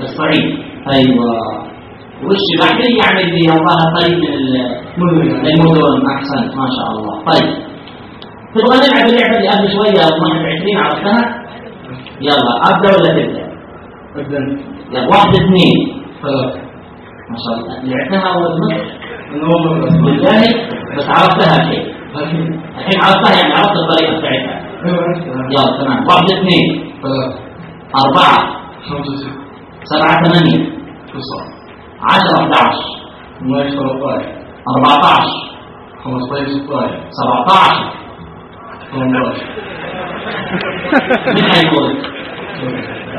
الصعيد أيوة. وش بحري يعني اللي الله قريب من المدن. أحسن ما شاء الله. طيب تبغى نلعب اللعبة اللي قبل شوية 21 عرفتها؟ يلا أبدأ ولا تبدأ؟ أبدأ. يلا 1 2 3. ما شاء الله لعبتها أول مرة؟ أنا أول مرة بالله بس عرفتها شيء. الحين عرفتها يعني عرفت الطريقة بتاعتها. يلا تمام. 1 2 3 4 5 6 7 8 9 10 11 12 13 14 15 16 17 18. مين حيقول؟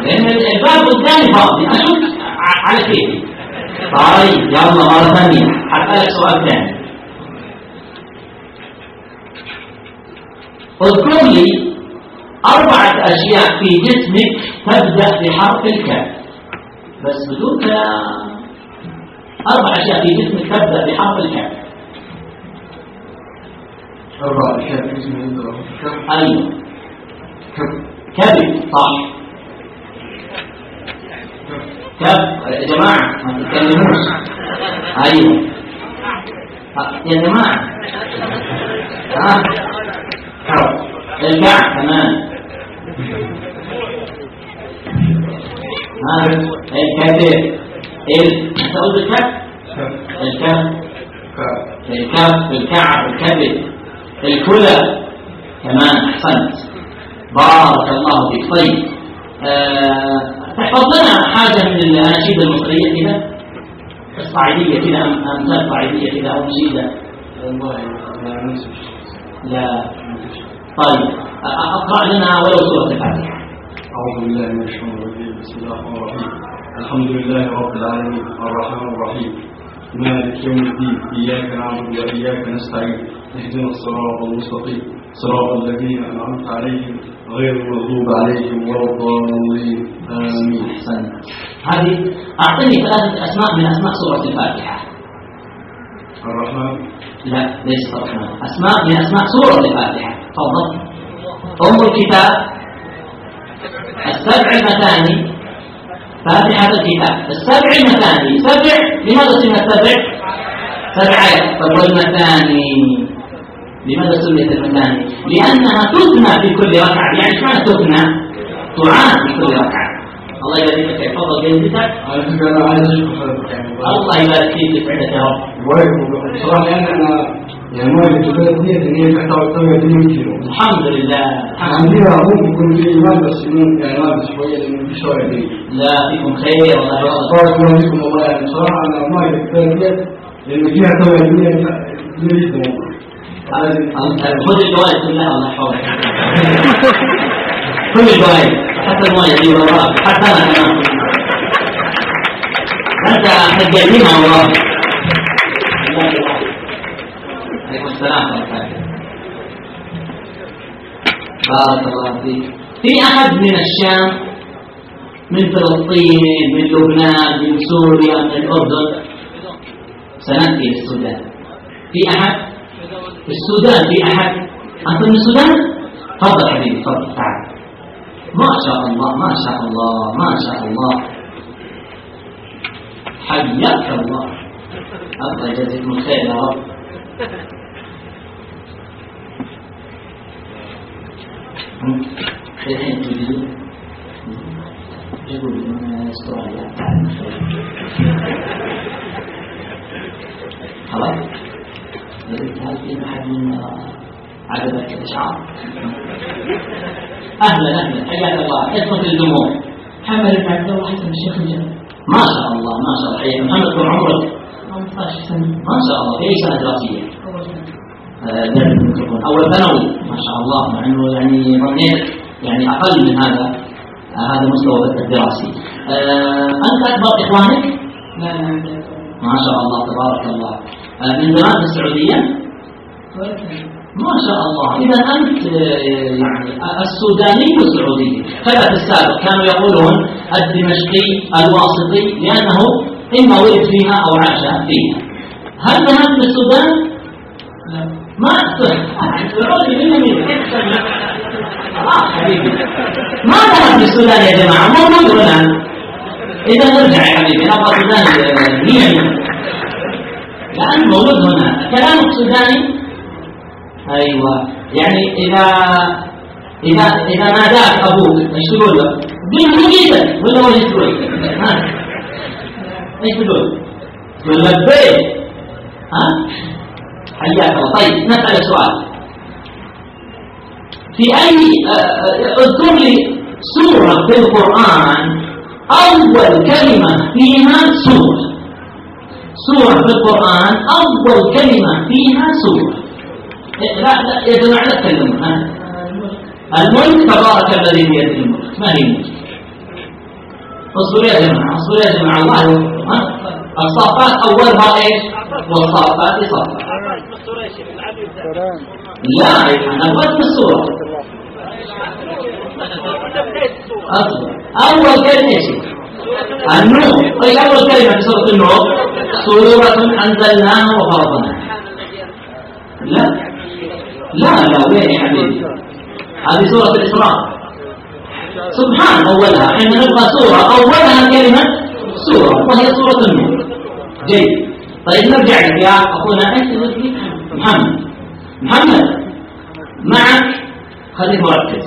لأن الباب قدامي فاضي أشوف على كيفي. طيب يلا مرة ثانية حسألك سؤال ثاني. اذكر لي 4 أشياء في جسمك تبدأ بحرف الكاف بس بدون كلام. 4 أشياء في جسمك تبدأ بحرف الكاف. 4 أشياء في جسمي يبدأ بحرف الكاف. أيوة. كبد صح. كب يا جماعة ما تتكلموش. أيوة يا جماعة. الكعب كمان. الكتف. انت قلت الكف؟ الكف الكعب الكبد الكلى كمان. احسنت بارك الله فيك. طيب تحفظ لنا حاجة من الأناشيد المصرية كده الصعيدية كده أمثال صعيدية كده أو نشيدة؟ والله لا. طيب أقرأ لنا ولو سورة الفاتحة. أعوذ بالله من الشيطان الرجيم. بسم الله الرحمن الرحيم. الحمد لله رب العالمين الرحمن الرحيم مالك يوم الدين. إياك نعبد وإياك نستعين. اهدنا الصراط المستقيم صراط الذين أنعمت عليهم غير المغضوب عليهم ولا الضالين آمين. أحسن. هذه أعطني 3 أسماء من أسماء سورة الفاتحة. الرحمن. لا ليس الرحمن. أسماء من أسماء سورة الفاتحة. تفضل. أم الكتاب. 7 المثاني. فاتحة الكتاب. 7 المثاني. 7 لماذا سميت 7؟ 7 آيات. طب والمثاني لماذا سميت المثاني؟ لأنها تثنى في كل ركعة. يعني ايش معنى تثنى؟ تعاد في كل ركعة. الله يبارك فيك. تفضل جلدتك. على فكرة أنا عايز أشكر حضرتك يعني. الله يبارك فيك ويسعدك يا رب. بصراحة يعني أنا يعني ما الجبال دي إن هي تحتوي 80 كيلو. الحمد لله. عندنا ممكن يكون في إيمان بس يعني ناقص شوية لأن في شوية دي. لا فيكم خير والله يبارك. بارك الله فيكم والله يعني بصراحة أنا ما الجبال دي لأن فيها 80 جدا. خذ الجوائز كلها الله يحفظك. كل الجوائز حتى المويه دي والله حتى انا كمان. انت تجاهلها والله. عليكم السلام ورحمه الله. بارك الله فيك. في احد من الشام من فلسطين من لبنان من سوريا من الاردن؟ سناتي السودان. في احد؟ في السودان في أحد؟ أنت من السودان؟ تفضل حبيبي تفضل تعال. ما شاء الله ما شاء الله ما شاء الله. حياك الله. الله يجزيكم الخير يا رب. الحين تجدون يقول من استراليا خلاص هل في أحد من عجبك الإشعار؟ أهلا حياك الله. اسمك للجمهور. محمد بن عبد الله حسن الشيخ الجنة. ما شاء الله ما شاء الله. حياك محمد. كم عمرك؟ 15 سنة. ما شاء الله. في أي سنة دراسية؟ أول سنة. أول ثانوي. ما شاء الله. مع إنه يعني ظنيت يعني أقل من هذا المستوى الدراسي. أنت أكبر إخوانك؟ لا ما شاء الله تبارك الله. من زمان في السعودية؟ ما شاء الله. إذا أنت يعني السوداني والسعودي. كذا في السابق كانوا يقولون الدمشقي الواسطي لأنه إما ولد فيها أو عاش فيها. هل ذهبت للسودان؟ لا. ما السعودي من حبيبي ما ذهبت للسودان يا جماعة. موجود هنا. إذا نرجع يا حبيبي أبغى سوداني 100 لأن مولود هنا. كلامك سوداني. أيوة. يعني إذا ناداك أبوك إيش تقول له؟ قل جيدا ولا وش تقول؟ إيش تقول؟ تقول لبيك. حياك الله. طيب نسأل سؤال. في أي اذكر لي سورة في القرآن أول كلمة فيها سورة. سورة في القرآن أول كلمة فيها سورة. لا يا جماعة لا تكلموا. الملك تبارك الذي بيده الملك. ما هي الملك؟ اصبروا يا جماعة اصبروا يا جماعة. الله الصافات أولها إيش؟ والصافات صفا. لا أنا في السورة. أصبر. أول كلمة إيش؟ النور. طيب أول كلمة في سورة النور سورة أنزلناها وفرضناها. لا وين يا حبيبي؟ هذه سورة الإسراء. سبحان أولها. إحنا نبغى سورة أولها كلمة سورة وهي سورة النور. جيد. طيب نرجع لك يا أخونا محمد معك. خليك مركز.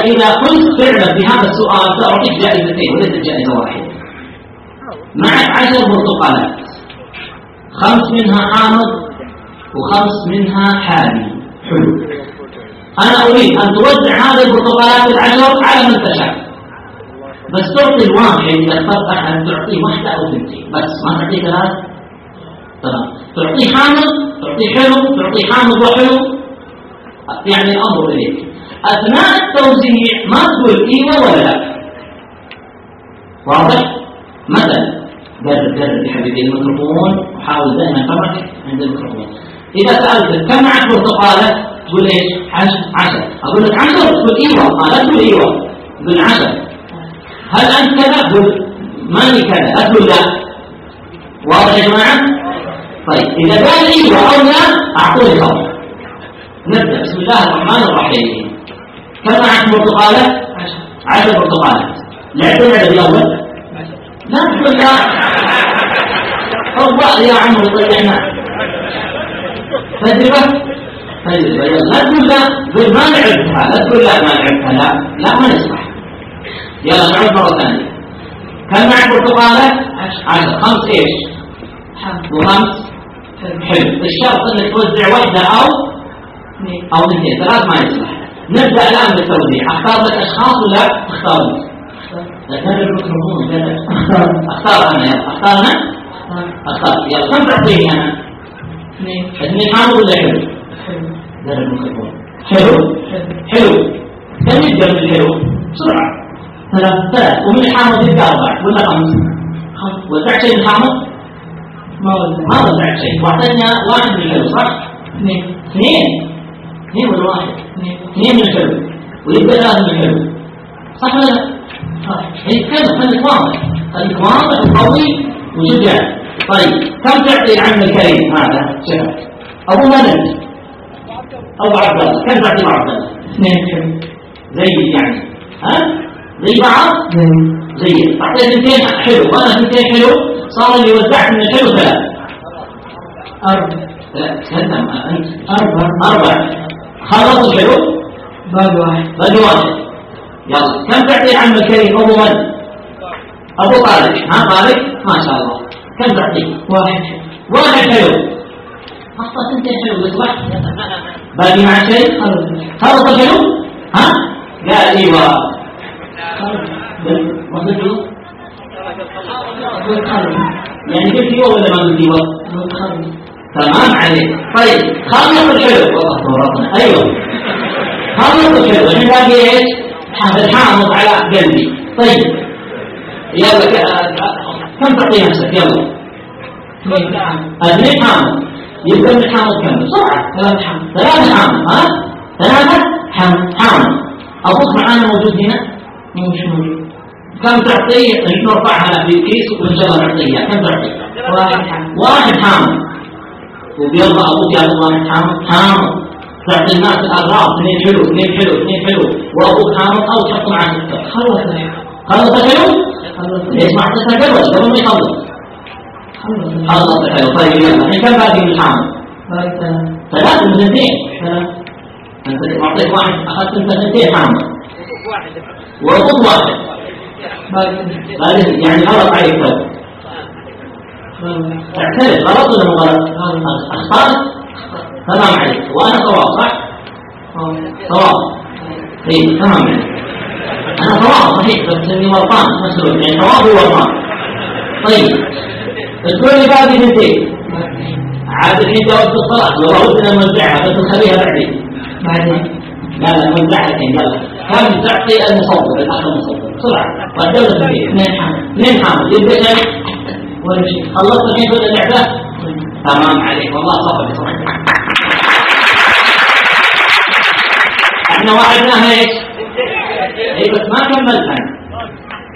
إذا قلت فعلا في هذا السؤال سأعطيك جائزتين وليست جائزة واحدة. معك 10 برتقالات 5 منها حامض و5 منها حالي. حلو. أنا أريد أن توزع هذه البرتقالات 10 على من تشاء. بس تعطي الواحد إذا اخترت أحد تعطيه واحدة أو 2 بس ما تعطيه 3. تمام. تعطيه حامض تعطيه حلو تعطيه حامض وحلو. يعني الأمر إليك. أثناء التوزيع ما تقول إيوه ولا لا. واضح؟ مثلا جرب يا حبيبي الميكروفون وحاول دائما تركز عند الميكروفون. إذا سألتك كم معك برتقالة تقول إيش؟ 10. أقول لك 10 تقول إيوه. لا تقول إيوه تقول 10. هل أنت كذا؟ تقول ماني كذا. لا تقول لا. واضح يا جماعة؟ طيب إذا قال إيوه أو لا أعطوني خبر. نبدأ. بسم الله الرحمن الرحيم. كم معك برتقالة؟ 10 برتقالات. لعبت العدد الأول؟ لا تقول لا. طبق يا عمرو ضيعنا. تجربة لا تقول لا. قل ما لعبتها. لا تقول لا ما لعبتها. لا ما نسمح. يلا نعود مرة ثانية. كم معك برتقالة؟ 10. 5 إيش؟ و5 حلو. الشرط انك توزع واحدة او 2. 3 ما يصلح. نبدأ الآن بالتوزيع. اختار لك اشخاص ولا اختار لك؟ لكن الميكروفون اختار انا. يلا اختار انا. اختار. يلا كم تعطيني انا؟ 2 حامض ولا حلو؟ حلو. الميكروفون حلو. كم يبدأ من الحلو؟ بسرعة. 3 ومن الحامض يبدأ 4 ولا 5؟ وزعت شيء من الحامض؟ ما وزعت شيء. واعطينا 1 من الحلو صح؟ 2 ولا 1؟ 2 من الحلو ويبدأ 3 من الحلو صح ولا لا؟ صح. كذا خليك واضح وقوي وشجاع. طيب كم تعطي العم الكريم هذا شبك أبو مالك أبو عبد الله؟ كم تعطي مع عبد الله؟ 2 حلو. زي يعني زي بعض. زي أعطيت 2 حلو وأنا 2 حلو. صار اللي وزعت من الحلو 3. 4. لا كلم أنت 4. خلص الحلو. باقي 1. يلا كم تعطي عم الكريم أبو من؟ أبو طارق. ها طارق ما شاء الله كم تعطي؟ واحد حلو. أخطأت أنت حلو بس واحد. باقي مع شيء؟ خلص حلو؟ ها؟ قال إيوه. ما تقول؟ يعني قلت إيوه ولا ما قلت إيوه؟ تمام عليك. طيب خلص الحلو. والله تورطنا. أيوه خلص الحلو. الحين باقي إيش؟ الحامض على قلبي. طيب يلا كم تعطي نفسك؟ يلا 2 حامض. يبقى من حامض كم؟ بسرعة. 3 حامض. ها 3 حامض. أبوك معانا موجود هنا؟ مش موجود. كم تعطي؟ نرفعها في كيس وإن شاء الله نعطيها. كم تعطي؟ 1 حامض. وبيلا أبوك يا أبو 1 حامض. تعطي الناس الأغراض 2 حلو 2 حلو 2 حلو وأبوك حامض أو تحط معاه سكر. خلص حلو؟ ليش ما حطيتها قبل ما يخلص؟ خلص حلو. طيب يلا الحين كم باقي من الحامض؟ 3 من 2. أنت معطيك 1 أخذت أنت 2 حامض وأبوك 1 يعني غلط عليك. تو اعترف غلط ولا مو غلط؟ أخطأت؟ تمام عليك. وأنا صواب صح؟ صواب. إيه تمام عليك. أنا صواب صحيح بس إني غلطان مسؤول يعني صواب وغلطان. طيب تقول لي باقي 2 عاد الحين جاوبت الصلاة لو ردنا نوزعها بس نخليها بعدين. لا نوزعها الحين يلا. كم تعطي المصور الأخ المصور بسرعة والدولة 2 حامل يبدأ شيء ولا شيء. خلصت الحين كل اللعبة؟ تمام عليك والله صفر. احنا وعدناها ايش؟ اي بس ما كملتها.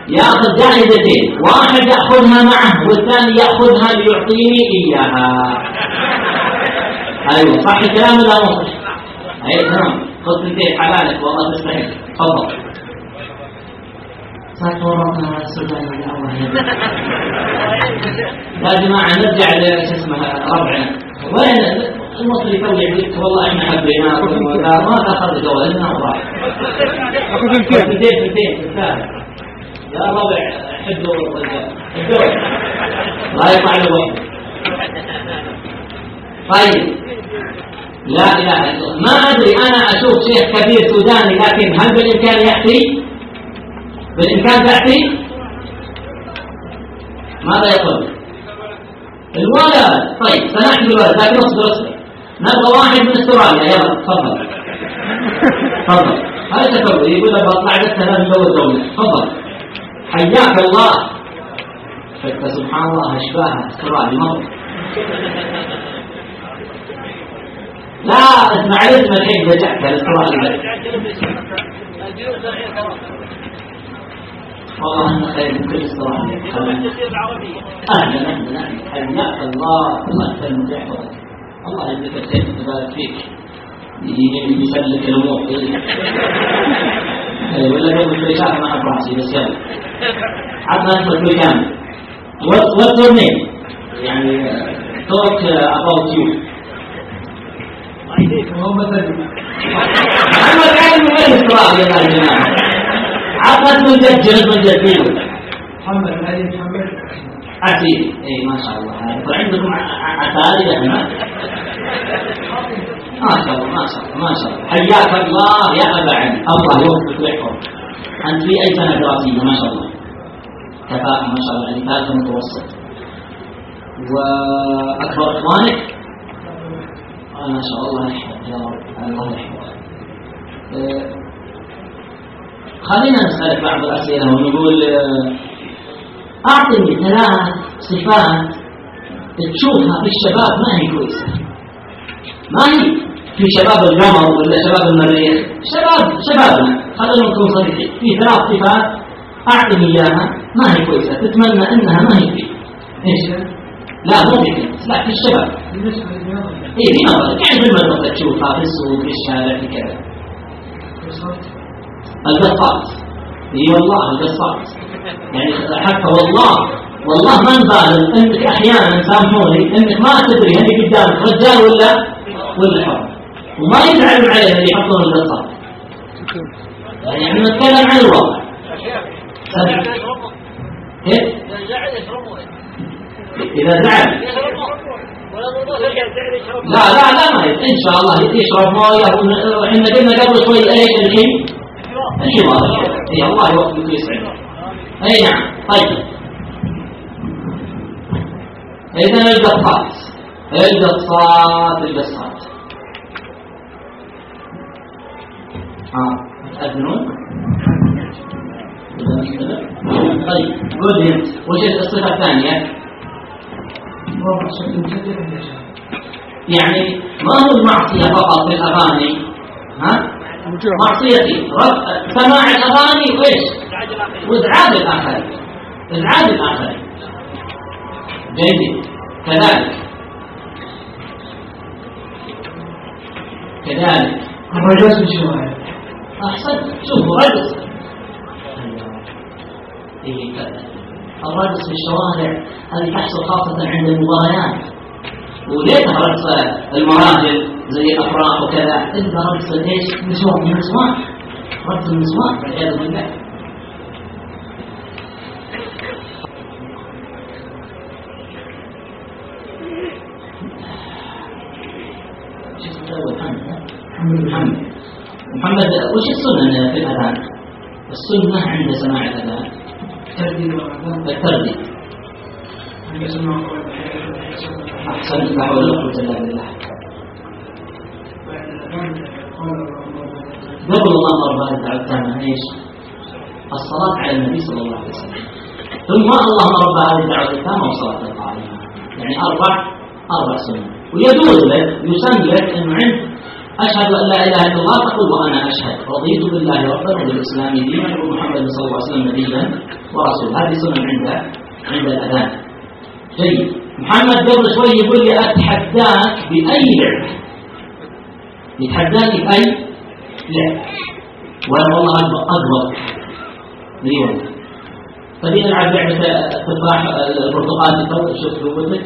ياخذ جائزتين، واحد ياخذها معه والثاني ياخذها ليعطيني اياها. ايوه صح الكلام ولا مو صح؟ اي تمام. خذ 2 حلالك والله تستحق. تفضل. صارتنا السودان الاول. يا جماعه نرجع لش اسمها ربعنا. وين المصري يطلع يقول والله احنا حبيناكم ما تاخذ جوال لنا وراح. اخذ 200 يا ربع حدوا الرجال. لا يطلع له وين. طيب لا اله الا الله. ما ادري انا اشوف شيخ كبير سوداني لكن هل بالامكان ياتي؟ بالامكان تاتي؟ ماذا يقول؟ الولد. طيب سنحكي الولد لكن اصبر. نبغى واحد من استراليا. يلا تفضل. هذا تفضل. يقول لك بطلع لك 3 جوز دولة. تفضل. حياك الله. سبحان الله اشباه استرالي مرة. لا اسمع الاسم الحين رجعت الاسترالي. والله أنا خير من كل استرالي. أهلا حياك الله. الله يسلمك ويحفظك. الله يجزيك الخير ويبارك فيك. يسلك الأمور. ولا قبل شوي شاف مع براسي بس يلا. عطنا نفسك شوي كامل. What's your name؟ يعني talk about you. محمد علي من غير استراليا يا جماعة. عطنا اسم الجد محمد علي عسير. اي ما شاء الله. فعندكم عساري يا جماعة. ما شاء الله. حياك الله يا أبا علي. الله يوفقك ويحفظك. أنت في أي سنة دراسية؟ ما شاء الله كفاءة ما شاء الله. يعني 3 متوسط. وأكبر إخوانك؟ ما شاء الله يحفظك يا رب. الله يحفظك. خلينا نسألك بعض الأسئلة ونقول أعطني 3 صفات تشوفها في الشباب ما هي كويسة. ما هي في شباب القمر ولا شباب المريخ. شبابنا خلينا نكون صريحين. في 3 صفات أعطني إياها ما هي كويسة تتمنى أنها ما هي فيه. إيش؟ لا مو فيه. لا في الشباب. إيه في نظرك يعني في المدرسة تشوفها في السوق في الشارع في كذا. القصاص. اي والله القصاص. يعني حتى والله ما نبالغ انك احيانا سامحوني انك ما تدري هل قدامك رجال ولا حر وما يزعلون عليه اللي يحطون القصاص. يعني نتكلم عن الواقع. كيف؟ إذا زعل لا ما إن شاء الله يشرب مويه. إحنا قلنا قبل شوي إيش الحمار. إيه الله يوفقك ويسعدك. أي نعم. طيب إذا القصات أذنون. طيب قول لي وش الصفة الثانية؟ يعني ما هو المعصية فقط في الأغاني؟ معصيتي سماع الأغاني وإيش؟ وإزعاج الآخرين. جيد. كذلك الرجس في الشوارع. أحسنت. شوفوا رجس. الرجس في الشوارع هذه تحصل خاصة عند المباريات، وليتها رجس المراجل زي الأفراح وكذا. إذا رجس إيش؟ النسوان. رجس النسوان والعياذ بالله. محمد وش السنة في الأذان؟ السنة عند سماع الأذان الترديد. أحسن. لا حول ولا قوة إلا بالله. قبل الله رب العالمين ايش؟ الصلاة على النبي صلى الله عليه وسلم، ثم اللهم رب هذه الدعوة التامة والصلاة القائمة. يعني أربع سنة. ويجوز لك يسمى لك أنه عند أشهد أن لا إله إلا الله تقول وأنا أشهد رضيت بالله ربا وبالإسلام دينا ومحمد صلى الله عليه وسلم نبيا ورسولا. هذه سنة عند الأذان. جيد. محمد قبل شوي يقول لي أتحداك بأي لعبة. يتحداني بأي لعبة وأنا والله أكبر ليوم. فدي نلعب لعبة التفاح البرتقال. شوف قوتك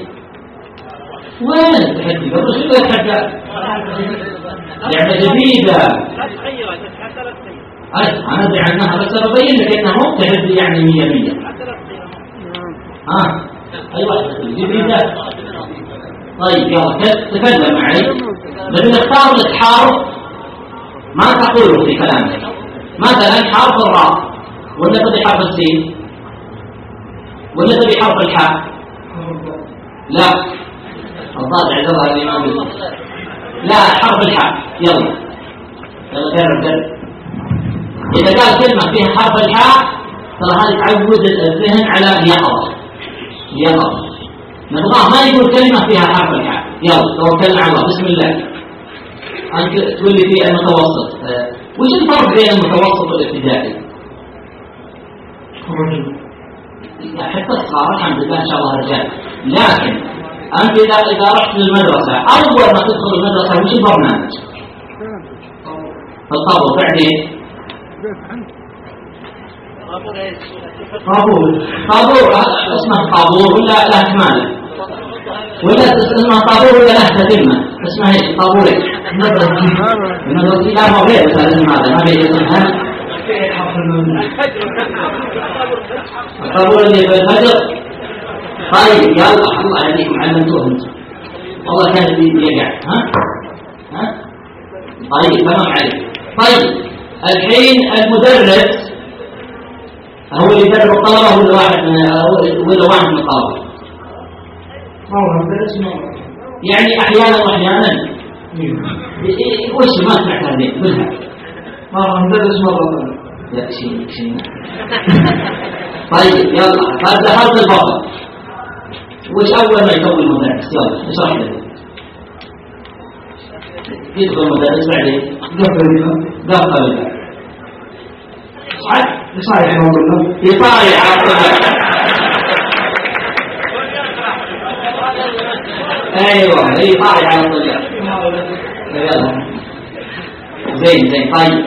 وين التحدي؟ قبل شوي يتحداك لعبة جديدة. أنا أدري عنها بس أبين لك أنه تحدي يعني 100. أي واحدة جديدة. طيب يلا تكلم معي. لكن اختار لك حرف ما تقوله في كلامك. مثلا حرف الراء، ولا تبي حرف السين، ولا تبي حرف الحاء؟ لا الضاد عذرها الإمام بالله. لا حرف الحاء. يلا جرب. إذا قال كلمة فيها حرف الحاء ترى هذه تعود الذهن على يقظة. نبغاه ما يقول كلمة فيها حرف الحاء. يلا توكلنا على الله. بسم الله. أنت تقول لي في المتوسط. وش الفرق بين المتوسط والابتدائي؟ حتى الصغار الحمد لله إن شاء الله رجال. لكن أنت إذا رحت للمدرسة أول ما تدخل المدرسة وش البرنامج؟ الطابور. بعدين طابور اسمه طابور ولا له كمالة؟ ولا اسمه طابور ولا له تتمة؟ اسمه ايش؟ طابورين. المدرسة لا ما غير مثلا هذا ما بيجي الطابور اللي بالفجر. طيب يلا الله يهديكم علمتوه انتم والله كان يقع. طيب تمام عليك. طيب الحين المدرس هو اللي يدرب الطلبة ولا واحد من الطلبة؟ يعني أحيانا وأحيانا. وش ما سمعت هذه منها؟ مدرس مرة لا شيء. طيب يلا هذا حرف البطل. وش أول ما يكون المدرس؟ يلا اشرح لي. يدخل المدرس بعدين قفل يصارع ايوه يصارع على الطريق. زين. طيب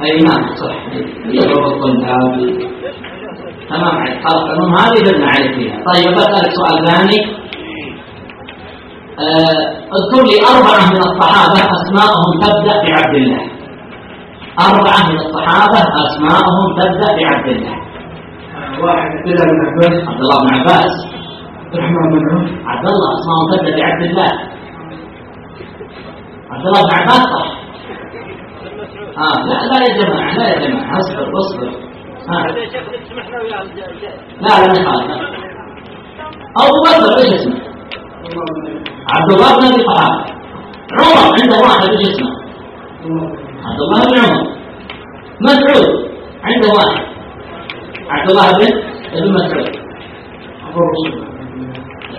اي نعم صح. يضرب الطلاب. تمام عليك. خلاص هذه بدنا عليك فيها. طيب بسألك سؤال ثاني. اذكر لي 4 من الصحابة أسماءهم تبدأ بعبد الله. 4 من الصحابة أسماءهم تبدأ بعبد الله. واحد عبد الله بن عباس. عبد الله بن عباس. الرحمن بن عوف. عبد الله أسماءهم تبدأ بعبد الله. عبد الله بن عباس صح. لا يا جماعة، لا يا جماعة، اصبر. لا نخالف. أبو بكر ايش اسمه؟ عبد الله بن ابي قحافه. عمر عنده واحد ايش اسمه؟ عبد الله بن عمر. مسعود عنده واحد عبد الله بن مسعود.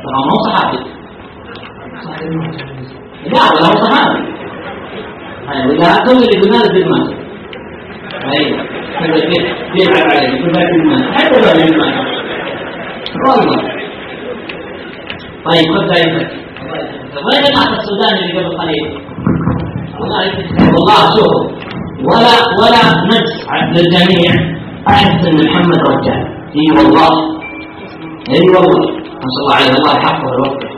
طبعا ما هو صحابي. لا ولا هو صحابي. اذا كل اللي قلنا له بالمال. ايوه كيف عليه يقول لك بالمال حتى لو بالمال والله. طيب خذ دايما. وين الأخ السوداني اللي قبل قليل؟ والله شوفوا ولا نجس للجميع. أحس أن محمد رجال. إي والله ما شاء الله عليه، الله يحفظه ويوفقه.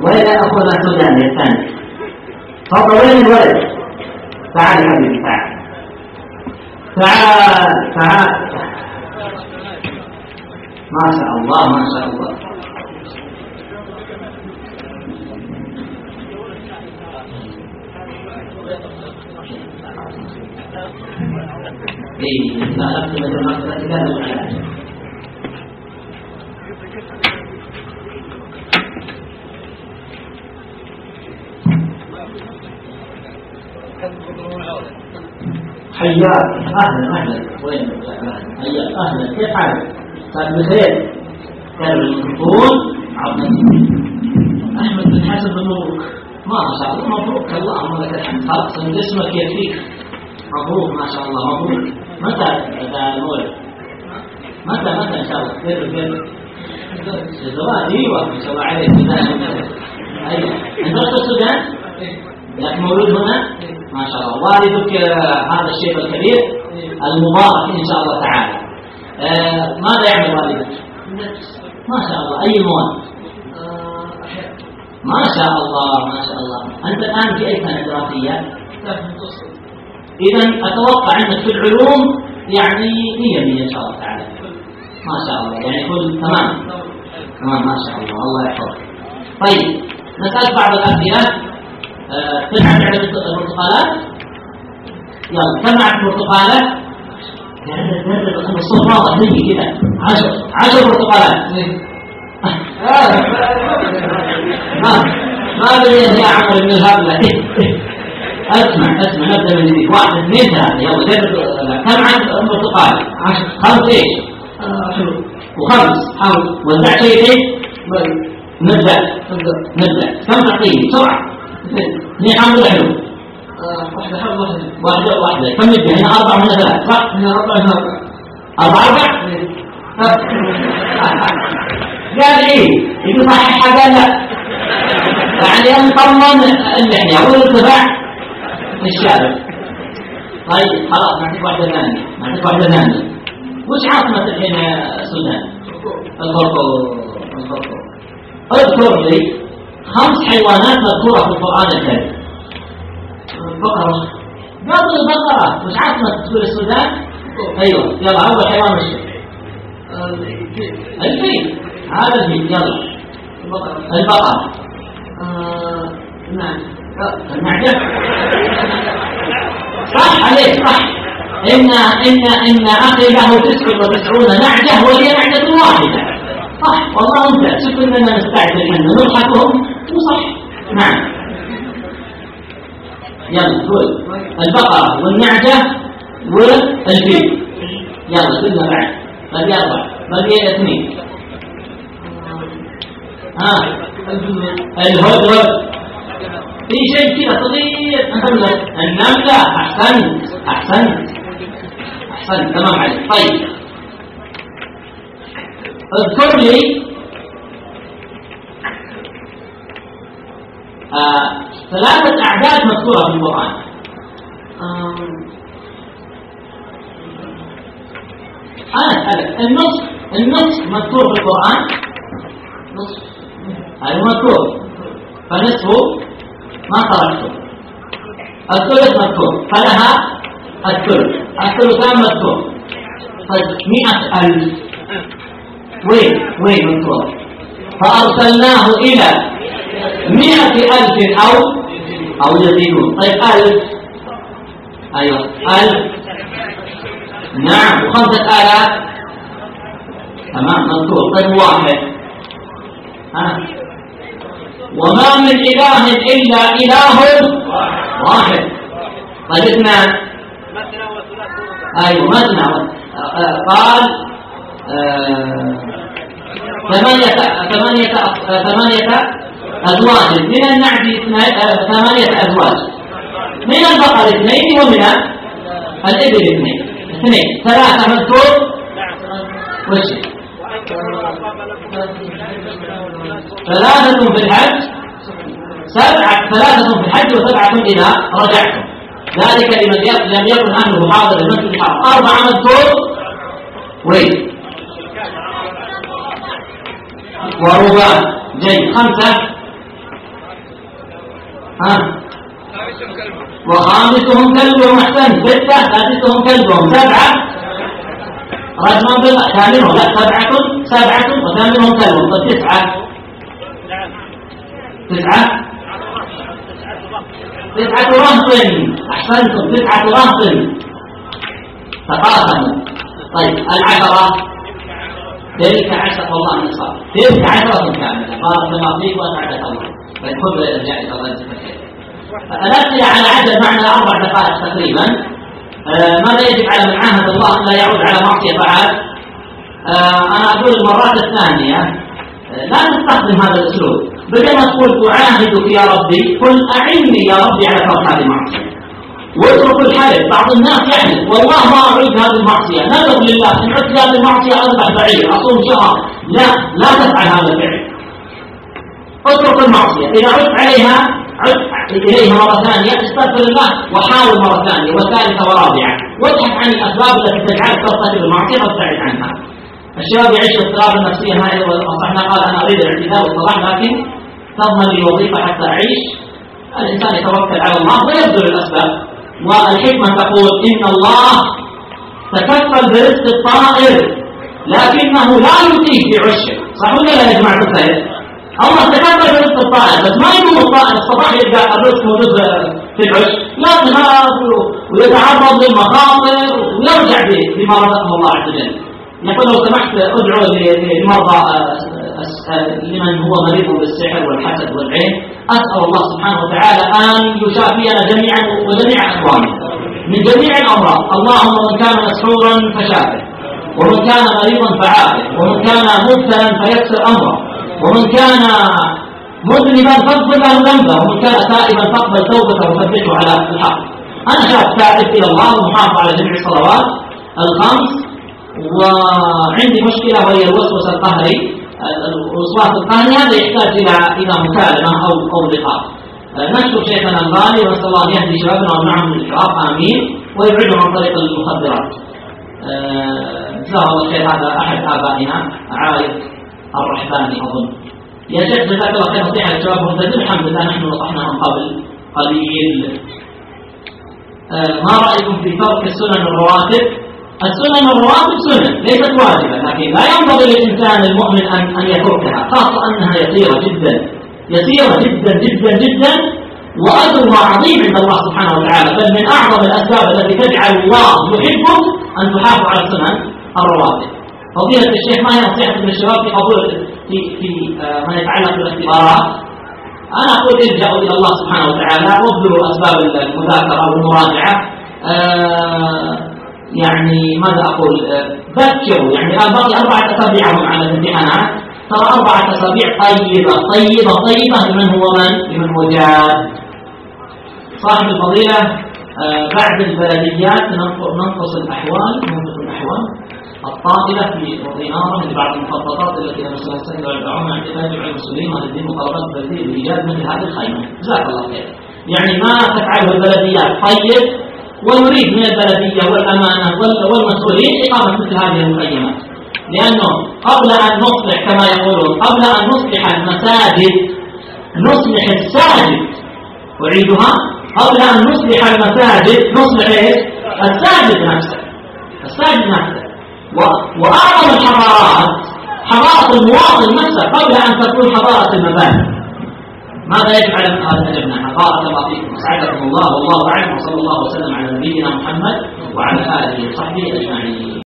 وين أخونا السوداني الثاني؟ تفضل. وين الولد؟ تعال يا حبيبي تعال. ما شاء الله. لا أكتب مثل ما تتكلم عنها. حياك أهلا. وين حياك أهلا، كيف حالك؟ صار بخير؟ كان الميكروفون عظيم. أحمد بن حسن بن مبروك. ما شاء الله مبروك، اللهم لك الحمد. خلاص اسمك يكفيك. مبروك ما شاء الله مبروك. متى المولد؟ متى إن شاء الله؟ كيف الزواج؟ أيوة ما شاء الله عليك. أيوة أنت رحت السودان؟ لك مولود هنا؟ ما شاء الله. والدك هذا الشيخ الكبير المبارك إن شاء الله تعالى. ماذا يعمل والدك؟ ما شاء الله. أي مواد؟ ما شاء الله. أنت الآن في أي سنة دراسية؟ إذا أتوقع أنك في العلوم يعني 100 إن شاء الله تعالى. ما شاء الله يعني كل تمام ما شاء الله. الله يحفظك. طيب نسأل بعض الأسئلة. تلعب لعبة البرتقالات؟ يلا كم معك برتقالة؟ الصوت واضح مني كذا. 10 برتقالات. ما بدي يا عمر من الهبلة. اسمع نبدأ من جديد. 1 2 3 يلا جرب. كم عندك برتقال؟ 5 ايش؟ 5 حاول وزعت شيء. نبدأ. كم تعطيني بسرعة؟ 2 حمد حلو. واحدة. كم نبدأ هنا؟ 4 ولا 3 صح؟ هنا 4 قال ايه؟ يقول صحيح قال لا. يعني نطمن اللحية والارتفاع الشارع. طيب خلاص نعطيك واحدة ثانية. وش عاصمة الحين السودان؟ الخرطوم. اذكر لي 5 حيوانات مذكورة في القرآن الكريم. البقرة. قبل البقرة وش عاصمة السودان؟ ايوه يلا أول حيوان وش؟ الفيل. هذا الفيل. يلا البقرة. النعجة. صح عليك صح. إن أخي له 99 نعجة وهي نعجة واحدة. صح والله أنت شوف إننا نستعد الحين نضحكهم وصح. نعم يلا قول البقرة والنعجة والفيل. يلا قلنا بعد بقي 4 بقي 2. الهدهد. في شيء كذا صغير. النملة. أحسنت تمام عليك. طيب اذكر لي 3 أعداد مذكورة في القرآن. أنا أسألك النصف مذكور في القرآن؟ نصف هذا مذكور. فنصفه ما تركته. الثلث مذكور فلها الثلثان مذكور. طيب 100,000 وين مذكور؟ فأرسلناه إلى 100,000 أو يزيدون. طيب 1000 أيوة 1000 نعم و5,000 تمام مذكور. طيب 1 وما من إله إلا إله واحد. طيب 2 أيوة مثنى قال 8 أزواج من النعج 8 أزواج من البقر 2 ومن الإبل 2 3 مذكور وش 3 في الحج 3 في الحج و7 إذا رجعتم. ذلك لمن لم يكن أهله حاضر المسجد الحرام. 4 مذكور وين ورباع جيد. 5 وخامسهم كلبهم أحسن. 6 سادسهم كلبهم. 7 رجما ثامنهم لا 7 وثامنهم كلبهم. طيب 9 رهط. أحسنتم 9 رهط تقاسموا. طيب 10 تلك 10 والله نصاب 10 كاملة. بارك الله فيك وأسعدك الله. طيب خذ الجائزة الله يجزاك خير. الأسئلة على عدد معنا 4 دقائق تقريبا. ماذا يجب على من عاهد الله أن لا يعود على معصية فعال؟ أنا أقول المرات الثانية لا نستخدم هذا الأسلوب. بدل ما تقول أعاهدك يا ربي قل أعني يا ربي على ترك هذه المعصية واترك الحلف. بعض الناس يحلف والله ما أعيد هذه المعصية نذر لله إن عدت هذه المعصية أذبح بعير أصوم شهر. لا تفعل هذا الفعل. اترك المعصية. إذا عدت عليها عد إليها مرة ثانية استغفر الله وحاول مرة ثانية وثالثة ورابعة وابحث عن الأسباب التي تجعلك ترتكب المعصية وتبتعد عنها. الشباب يعيش اضطرابا نفسيا هائلا وصحنا قال أنا أريد الاعتذار والصلاح لكن تضمن لي وظيفة حتى أعيش. الإنسان يتوكل على الله ويبذل الأسباب. والحكمة تقول إن الله تكفل برزق الطائر لكنه لا يؤتيه في عشه. صح ولا لا يا جماعة الخير؟ الله تكفل برزق الطائر بس ما يكون الطائر الصباح يلقى الرزق موجود في العش يذهب ويتعرض للمخاطر ويرجع بما رزقه الله عز وجل. نقول لو سمحت ادعو للمرضى لمن هو مريض بالسحر والحسد والعين. أسأل الله سبحانه وتعالى أن يشافينا جميعا وجميع أخواننا من جميع الأمراض. اللهم من كان مسحورا فشافه ومن كان مريضا فعافه ومن كان مبتلا فيسر أمره ومن كان مذنبا فاغفر له ذنبه ومن كان تائبا فاقبل توبته وثبته على الحق. أنا شاب تائب إلى الله ومحافظ على جميع الصلوات الخمس وعندي مشكلة وهي الوسوسة القهري. الوسواس القهري هذا يحتاج إلى مكالمة أو لقاء. نشكر شيخنا الغالي ونسأل الله أن يهدي شبابنا ومعهم الإشراف آمين ويبعدهم عن طريق المخدرات. جزاه الله خير. هذا أحد آبائنا عايد الرحباني أظن. يا شيخ جزاك الله خير. نصيحة للشباب المنتجين الحمد لله نحن نصحناهم قبل قليل. ما رأيكم في ترك السنن الرواتب؟ السنن الرواتب سنن ليست واجبة لكن لا ينبغي للإنسان المؤمن أن يتركها خاصة أنها يسيرة جدا وأجرها عظيم عند الله سبحانه وتعالى. بل من أعظم الأسباب التي تجعل الله يحبك أن تحافظ على السنن الرواتب. فضيلة الشيخ ما هي نصيحة للشباب في قبول في ما يتعلق بالاختبارات؟ أنا أقول ارجعوا إلى الله سبحانه وتعالى وابذلوا أسباب المذاكرة والمراجعة. يعني ماذا أقول بكروا. يعني الآن باقي 4 أسابيع على الامتحانات. ترى 4 أسابيع طيبة لمن هو جاد. صاحب الفضيلة بعد البلديات ننقص الأحوال الطائلة في وضينارة لبعض المخططات التي نرسلها السنة والدعوة مع احتفاج على المسؤولين والذين مطالبات البلدية بإيجاد مثل هذه الخيمة. جزاك الله خير. يعني ما تفعله البلديات طيب ونريد من البلدية والأمانة والمسؤولين إقامة مثل هذه المخيمات. لأنه قبل أن نصلح كما يقولون قبل أن نصلح المساجد نصلح الساجد، أعيدها، قبل أن نصلح المساجد نصلح الساجد نفسه، الساجد نفسه. وأعظم الحضارات حضارة المواطن نفسه قبل أن تكون حضارة المباني. ماذا يجعل هذا أجبنا؟ بارك الله فيكم، أسعدكم الله، والله أعلم، وصلى الله وسلم على نبينا محمد وعلى آله وصحبه أجمعين.